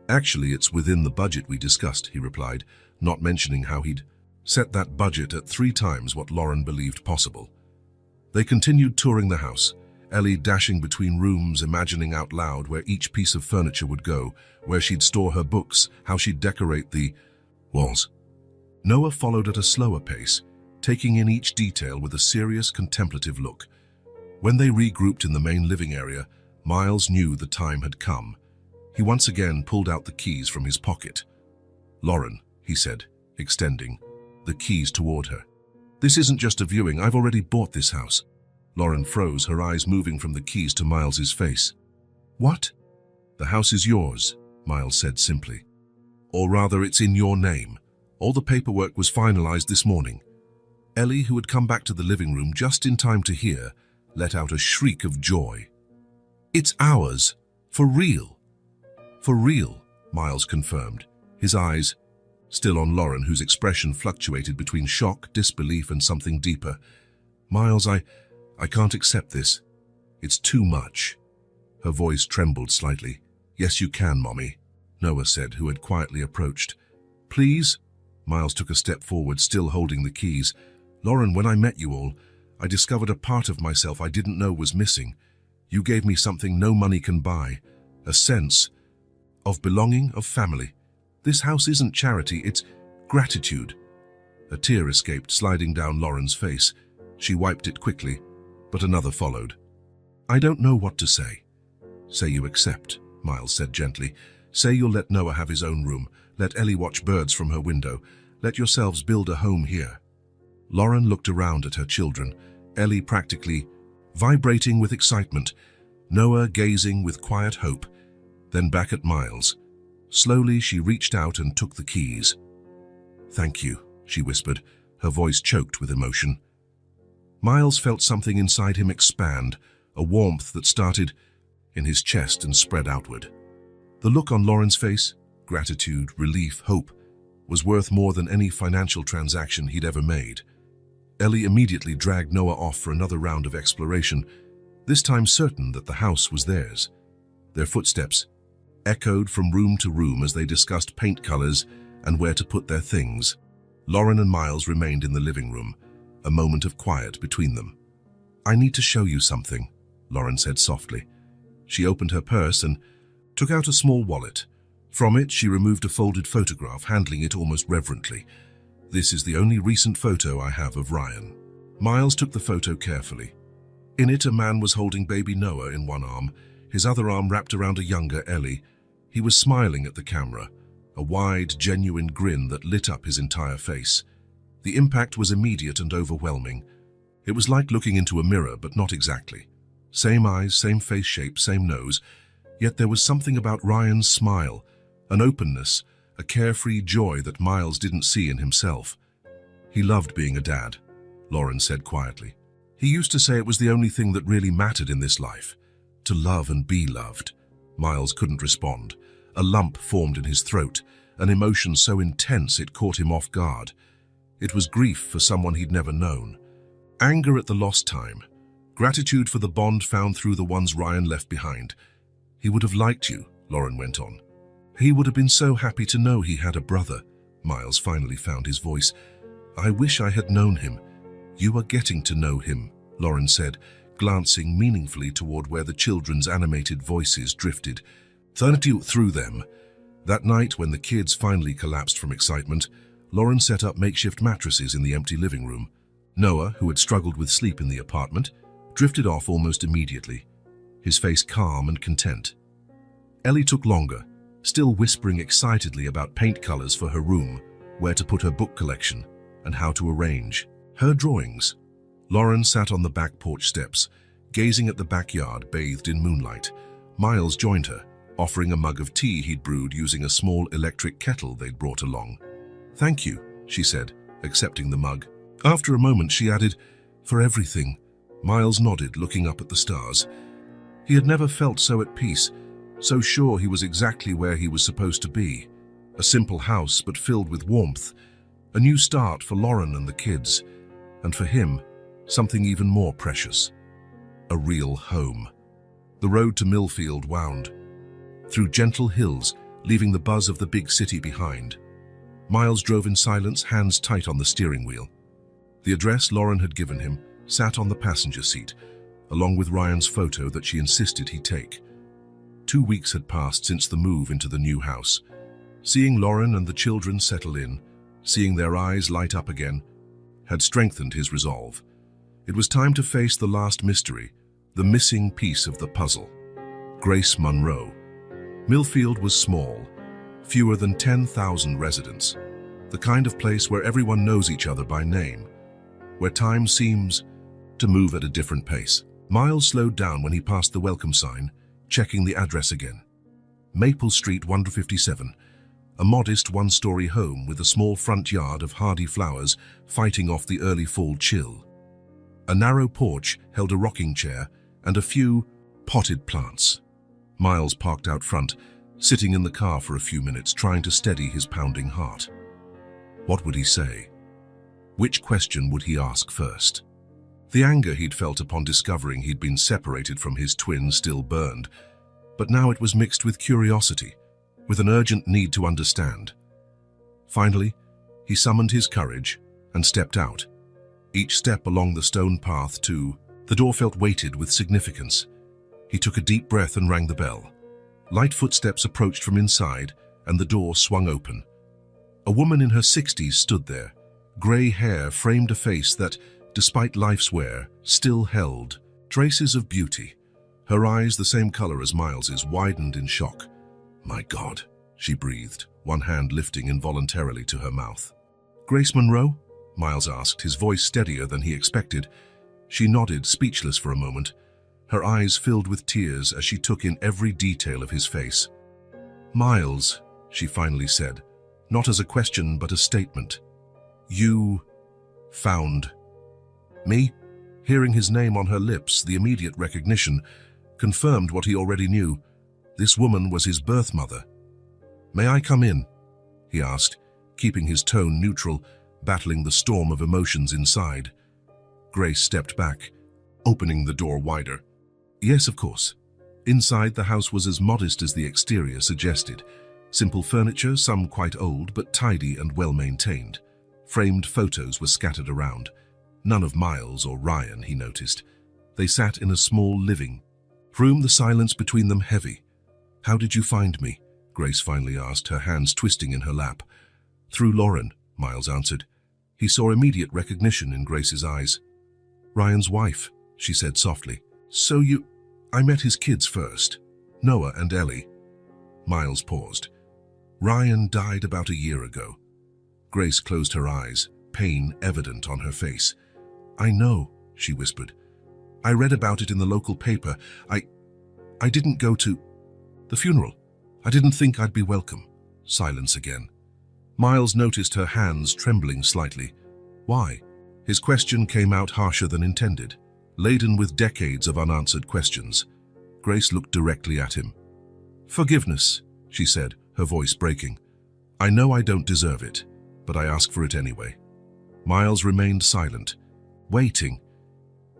"Actually, it's within the budget we discussed," he replied, not mentioning how he'd set that budget at 3 times what Lauren believed possible. They continued touring the house, Ellie dashing between rooms, imagining out loud where each piece of furniture would go, where she'd store her books, how she'd decorate the walls. Noah followed at a slower pace, taking in each detail with a serious, contemplative look. When they regrouped in the main living area, Miles knew the time had come. He once again pulled out the keys from his pocket. "Lauren," he said, extending the keys toward her. "This isn't just a viewing. I've already bought this house." Lauren froze, her eyes moving from the keys to Miles's face. "What?" "The house is yours," Miles said simply. "Or rather, it's in your name. All the paperwork was finalized this morning." Ellie, who had come back to the living room just in time to hear, let out a shriek of joy. "It's ours. For real." "For real," Miles confirmed, his eyes still on Lauren, whose expression fluctuated between shock, disbelief, and something deeper. "Miles, I can't accept this. It's too much." Her voice trembled slightly. "Yes, you can, Mommy," Noah said, who had quietly approached. "Please?" Miles took a step forward, still holding the keys. "Lauren, when I met you all, I discovered a part of myself I didn't know was missing. You gave me something no money can buy, a sense of belonging, of family. This house isn't charity, it's gratitude." A tear escaped, sliding down Lauren's face. She wiped it quickly, but another followed. "I don't know what to say." "Say you accept," Miles said gently. "Say you'll let Noah have his own room, let Ellie watch birds from her window, let yourselves build a home here." Lauren looked around at her children, Ellie practically vibrating with excitement, Noah gazing with quiet hope, then back at Miles. Slowly she reached out and took the keys. "Thank you," she whispered, her voice choked with emotion. Miles felt something inside him expand, a warmth that started in his chest and spread outward. The look on Lauren's face, gratitude, relief, hope, was worth more than any financial transaction he'd ever made. Ellie immediately dragged Noah off for another round of exploration, this time certain that the house was theirs. Their footsteps echoed from room to room as they discussed paint colors and where to put their things. Lauren and Miles remained in the living room, a moment of quiet between them. "I need to show you something," Lauren said softly. She opened her purse and took out a small wallet. From it, she removed a folded photograph, handling it almost reverently. "This is the only recent photo I have of Ryan." Miles took the photo carefully. In it, a man was holding baby Noah in one arm, his other arm wrapped around a younger Ellie. He was smiling at the camera, a wide, genuine grin that lit up his entire face. The impact was immediate and overwhelming. It was like looking into a mirror, but not exactly. Same eyes, same face shape, same nose. Yet there was something about Ryan's smile, an openness, a carefree joy that Miles didn't see in himself. "He loved being a dad," Lauren said quietly. "He used to say it was the only thing that really mattered in this life, to love and be loved." Miles couldn't respond. A lump formed in his throat, an emotion so intense it caught him off guard. It was grief for someone he'd never known, anger at the lost time, gratitude for the bond found through the ones Ryan left behind. "He would have liked you," Lauren went on. "He would have been so happy to know he had a brother." Miles finally found his voice. "I wish I had known him." "You are getting to know him," Lauren said, glancing meaningfully toward where the children's animated voices drifted. Through them. That night, when the kids finally collapsed from excitement, Lauren set up makeshift mattresses in the empty living room. Noah, who had struggled with sleep in the apartment, drifted off almost immediately, his face calm and content. Ellie took longer, still whispering excitedly about paint colors for her room, where to put her book collection, and how to arrange her drawings. Lauren sat on the back porch steps, gazing at the backyard bathed in moonlight. Miles joined her, offering a mug of tea he'd brewed using a small electric kettle they'd brought along. "Thank you," she said, accepting the mug. After a moment, she added, "For everything." Miles nodded, looking up at the stars. He had never felt so at peace, so sure he was exactly where he was supposed to be. A simple house, but filled with warmth. A new start for Lauren and the kids. And for him, something even more precious. A real home. The road to Millfield wound through gentle hills, leaving the buzz of the big city behind. Miles drove in silence, hands tight on the steering wheel. The address Lauren had given him sat on the passenger seat, along with Ryan's photo that she insisted he take. 2 weeks had passed since the move into the new house. Seeing Lauren and the children settle in, seeing their eyes light up again, had strengthened his resolve. It was time to face the last mystery, the missing piece of the puzzle. Grace Monroe. Millfield was small, fewer than 10,000 residents, the kind of place where everyone knows each other by name, where time seems to move at a different pace. Miles slowed down when he passed the welcome sign, checking the address again. Maple Street 157, a modest one-story home with a small front yard of hardy flowers fighting off the early fall chill. A narrow porch held a rocking chair and a few potted plants. Miles parked out front, sitting in the car for a few minutes, trying to steady his pounding heart. What would he say? Which question would he ask first? The anger he'd felt upon discovering he'd been separated from his twin still burned, but now it was mixed with curiosity, with an urgent need to understand. Finally, he summoned his courage and stepped out. Each step along the stone path to the door felt weighted with significance. He took a deep breath and rang the bell. Light footsteps approached from inside, and the door swung open. A woman in her 60s stood there. Grey hair framed a face that, despite life's wear, still held traces of beauty. Her eyes, the same color as Miles's, widened in shock. "My God," she breathed, one hand lifting involuntarily to her mouth. "Grace Monroe?" Miles asked, his voice steadier than he expected. She nodded, speechless for a moment, her eyes filled with tears as she took in every detail of his face. "Miles," she finally said, not as a question but a statement. "You found me?" Hearing his name on her lips, the immediate recognition confirmed what he already knew. This woman was his birth mother. "May I come in?" he asked, keeping his tone neutral, battling the storm of emotions inside. Grace stepped back, opening the door wider. "Yes, of course." Inside, the house was as modest as the exterior suggested. Simple furniture, some quite old, but tidy and well-maintained. Framed photos were scattered around. None of Miles or Ryan, he noticed. They sat in a small living room, the silence between them heavy. "How did you find me?" Grace finally asked, her hands twisting in her lap. "Through Lauren," Miles answered. He saw immediate recognition in Grace's eyes. "Ryan's wife," she said softly. "So I met his kids first, Noah and Ellie." Miles paused. "Ryan died about a year ago." Grace closed her eyes, pain evident on her face. "I know," she whispered. "I read about it in the local paper. I didn't go to the funeral. I didn't think I'd be welcome." Silence again. Miles noticed her hands trembling slightly. "Why?" His question came out harsher than intended, laden with decades of unanswered questions. Grace looked directly at him. "Forgiveness," she said, her voice breaking. "I know I don't deserve it, but I ask for it anyway." Miles remained silent, waiting.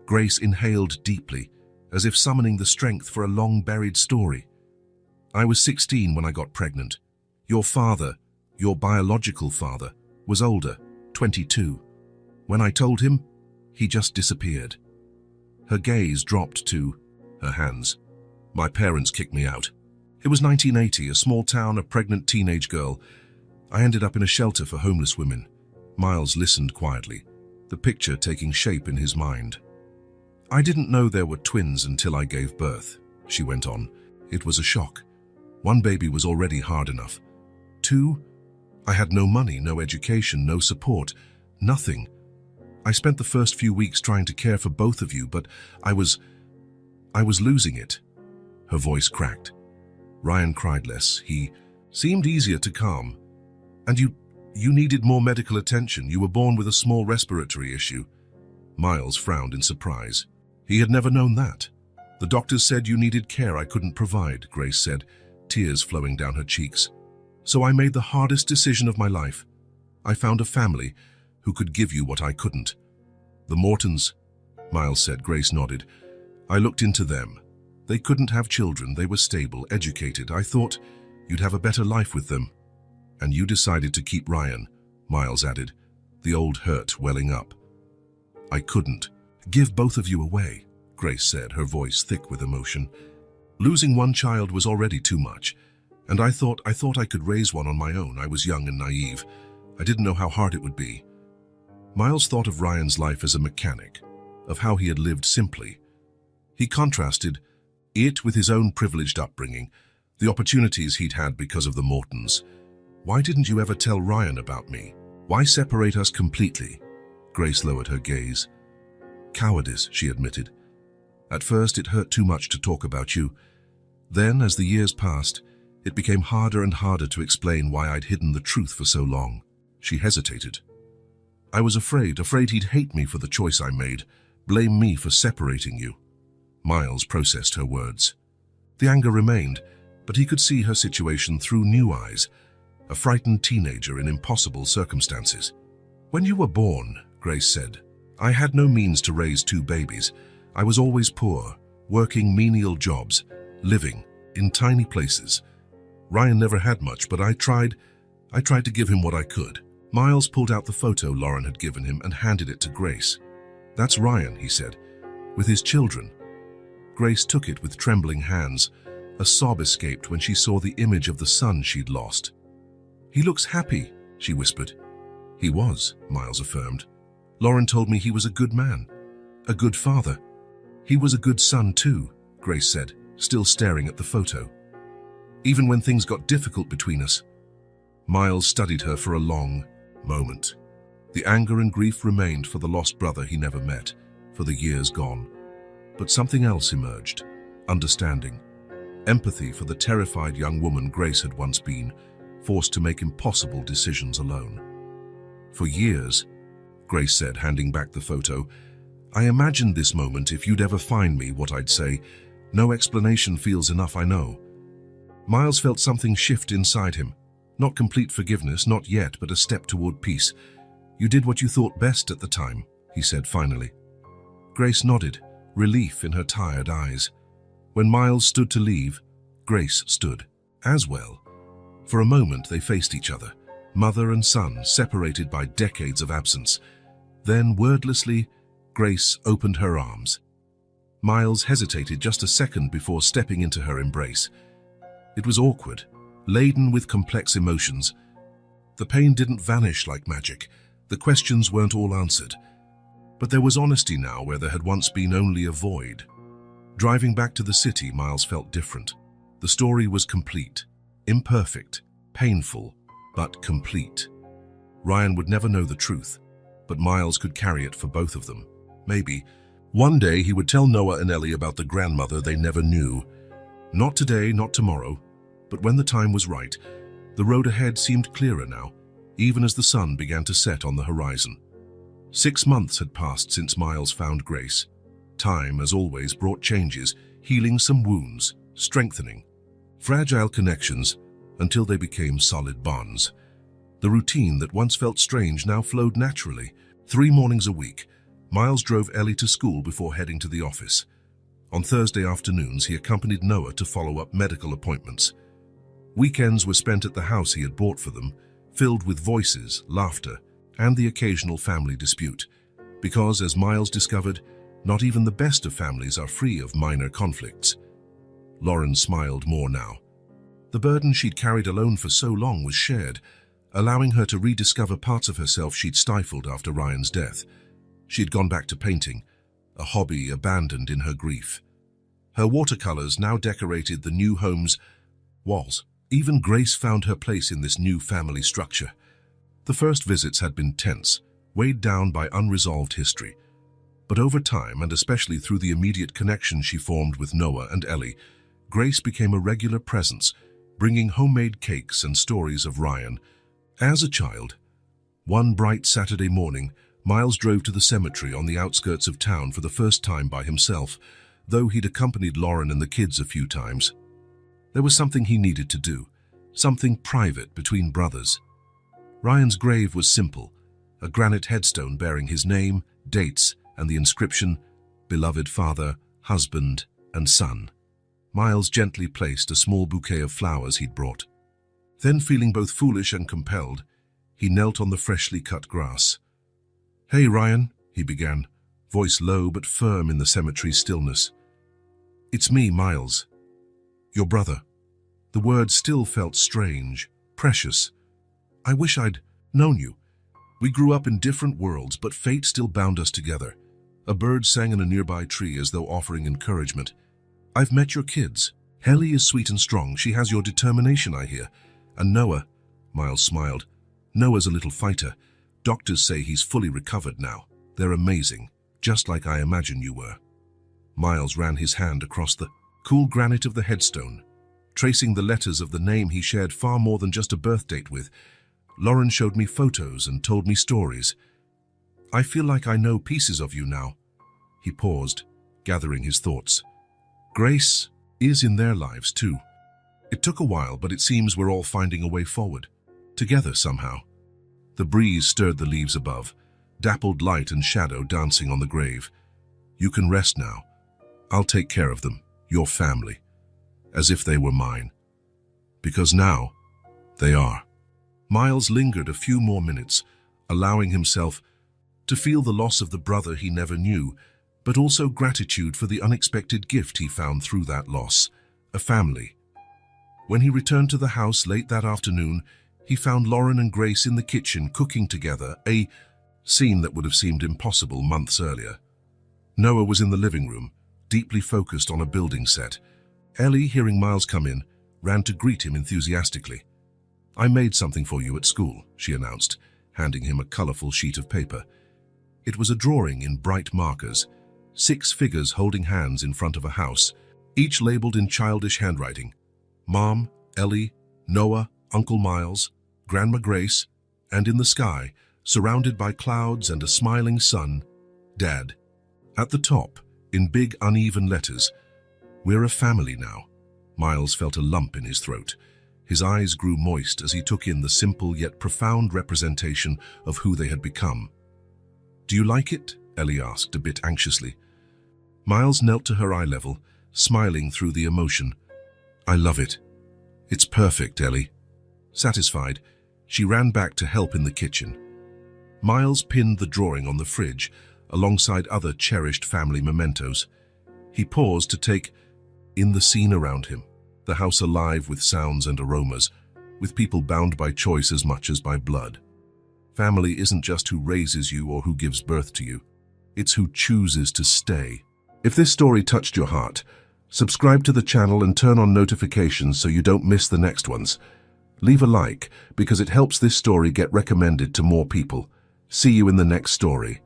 Grace inhaled deeply, as if summoning the strength for a long-buried story. "I was 16 when I got pregnant. Your father, your biological father, was older, 22. When I told him, he just disappeared." Her gaze dropped to her hands. "My parents kicked me out. It was 1980, a small town, a pregnant teenage girl. I ended up in a shelter for homeless women." Miles listened quietly, the picture taking shape in his mind. "I didn't know there were twins until I gave birth," she went on. "It was a shock. One baby was already hard enough. Two, I had no money, no education, no support, nothing. I spent the first few weeks trying to care for both of you, but I was losing it." Her voice cracked. "Ryan cried less. He seemed easier to calm. And you needed more medical attention. You were born with a small respiratory issue." Miles frowned in surprise. He had never known that. "The doctors said you needed care I couldn't provide," Grace said, tears flowing down her cheeks. "So I made the hardest decision of my life. I found a family who could give you what I couldn't." "The Mortons," Miles said. Grace nodded. "I looked into them. They couldn't have children. They were stable, educated. I thought you'd have a better life with them. And you decided to keep Ryan," Miles added, the old hurt welling up. "I couldn't give both of you away," Grace said, her voice thick with emotion. "Losing one child was already too much, and I thought I could raise one on my own. I was young and naive. I didn't know how hard it would be." Miles thought of Ryan's life as a mechanic, of how he had lived simply. He contrasted it with his own privileged upbringing, the opportunities he'd had because of the Mortons. "Why didn't you ever tell Ryan about me? Why separate us completely?" Grace lowered her gaze. "Cowardice," she admitted. "At first it hurt too much to talk about you. Then, as the years passed, it became harder and harder to explain why I'd hidden the truth for so long." She hesitated. "I was afraid he'd hate me for the choice I made, blame me for separating you." Miles processed her words. The anger remained, but he could see her situation through new eyes, a frightened teenager in impossible circumstances. "When you were born," Grace said, "I had no means to raise two babies. I was always poor, working menial jobs, living in tiny places. Ryan never had much, but I tried to give him what I could." Miles pulled out the photo Lauren had given him and handed it to Grace. "That's Ryan," he said, "with his children." Grace took it with trembling hands. A sob escaped when she saw the image of the son she'd lost. "He looks happy," she whispered. "He was," Miles affirmed. "Lauren told me he was a good man, a good father." "He was a good son too," Grace said, still staring at the photo. "Even when things got difficult between us." Miles studied her for a long moment. The anger and grief remained for the lost brother he never met, for the years gone. But something else emerged: understanding, empathy for the terrified young woman Grace had once been, forced to make impossible decisions alone. "For years," Grace said, handing back the photo, "I imagined this moment. If you'd ever find me, what I'd say. No explanation feels enough, I know." Miles felt something shift inside him. Not complete forgiveness, not yet, but a step toward peace. "You did what you thought best at the time," he said finally. Grace nodded, relief in her tired eyes. When Miles stood to leave, Grace stood as well. For a moment they faced each other, mother and son, separated by decades of absence. Then, wordlessly, Grace opened her arms. Miles hesitated just a second before stepping into her embrace. It was awkward, laden with complex emotions. The pain didn't vanish like magic. The questions weren't all answered. But there was honesty now where there had once been only a void. Driving back to the city, Miles felt different. The story was complete, imperfect, painful, but complete. Ryan would never know the truth, but Miles could carry it for both of them. Maybe one day he would tell Noah and Ellie about the grandmother they never knew. Not today, not tomorrow, but when the time was right. The road ahead seemed clearer now, even as the sun began to set on the horizon. 6 months had passed since Miles found Grace. Time, as always, brought changes, healing some wounds, strengthening fragile connections until they became solid bonds. The routine that once felt strange now flowed naturally. 3 mornings a week, Miles drove Ellie to school before heading to the office. On Thursday afternoons, he accompanied Noah to follow up medical appointments. Weekends were spent at the house he had bought for them, filled with voices, laughter, and the occasional family dispute. Because, as Miles discovered, not even the best of families are free of minor conflicts. Lauren smiled more now. The burden she'd carried alone for so long was shared, allowing her to rediscover parts of herself she'd stifled after Ryan's death. She'd gone back to painting, a hobby abandoned in her grief. Her watercolors now decorated the new home's walls. Even Grace found her place in this new family structure. The first visits had been tense, weighed down by unresolved history. But over time, and especially through the immediate connection she formed with Noah and Ellie, Grace became a regular presence, bringing homemade cakes and stories of Ryan. As a child, one bright Saturday morning, Miles drove to the cemetery on the outskirts of town for the first time by himself, though he'd accompanied Lauren and the kids a few times. There was something he needed to do, something private between brothers. Ryan's grave was simple, a granite headstone bearing his name, dates, and the inscription, "Beloved Father, Husband, and Son." Miles gently placed a small bouquet of flowers he'd brought. Then, feeling both foolish and compelled, he knelt on the freshly cut grass. "Hey, Ryan," he began, voice low but firm in the cemetery's stillness. "It's me, Miles. Your brother." The words still felt strange, precious. "I wish I'd known you. We grew up in different worlds, but fate still bound us together." A bird sang in a nearby tree as though offering encouragement. "I've met your kids. Ellie is sweet and strong. She has your determination, I hear. And Noah," Miles smiled. "Noah's a little fighter. Doctors say he's fully recovered now. They're amazing, just like I imagine you were." Miles ran his hand across the cool granite of the headstone, tracing the letters of the name he shared far more than just a birth date with. "Lauren showed me photos and told me stories. I feel like I know pieces of you now." He paused, gathering his thoughts. "Grace is in their lives too. It took a while, but it seems we're all finding a way forward." together somehow. The breeze stirred the leaves above, dappled light and shadow dancing on the grave. You can rest now. I'll take care of them, your family, as if they were mine. Because now, they are. Miles lingered a few more minutes, allowing himself to feel the loss of the brother he never knew, but also gratitude for the unexpected gift he found through that loss, a family. When he returned to the house late that afternoon, he found Lauren and Grace in the kitchen cooking together, a scene that would have seemed impossible months earlier. Noah was in the living room, deeply focused on a building set. Ellie, hearing Miles come in, ran to greet him enthusiastically. "I made something for you at school," she announced, handing him a colorful sheet of paper. It was a drawing in bright markers, 6 figures holding hands in front of a house, each labeled in childish handwriting. Mom, Ellie, Noah, Uncle Miles, Grandma Grace, and in the sky, surrounded by clouds and a smiling sun, Dad. At the top, in big uneven letters, "We're a family now." Miles felt a lump in his throat. His eyes grew moist as he took in the simple yet profound representation of who they had become. "Do you like it?" Ellie asked, a bit anxiously. Miles knelt to her eye level, smiling through the emotion. "I love it. It's perfect, Ellie." Satisfied, she ran back to help in the kitchen. Miles pinned the drawing on the fridge, alongside other cherished family mementos. He paused to take in the scene around him, the house alive with sounds and aromas, with people bound by choice as much as by blood. Family isn't just who raises you or who gives birth to you. It's who chooses to stay. If this story touched your heart, subscribe to the channel and turn on notifications so you don't miss the next ones. Leave a like because it helps this story get recommended to more people. See you in the next story.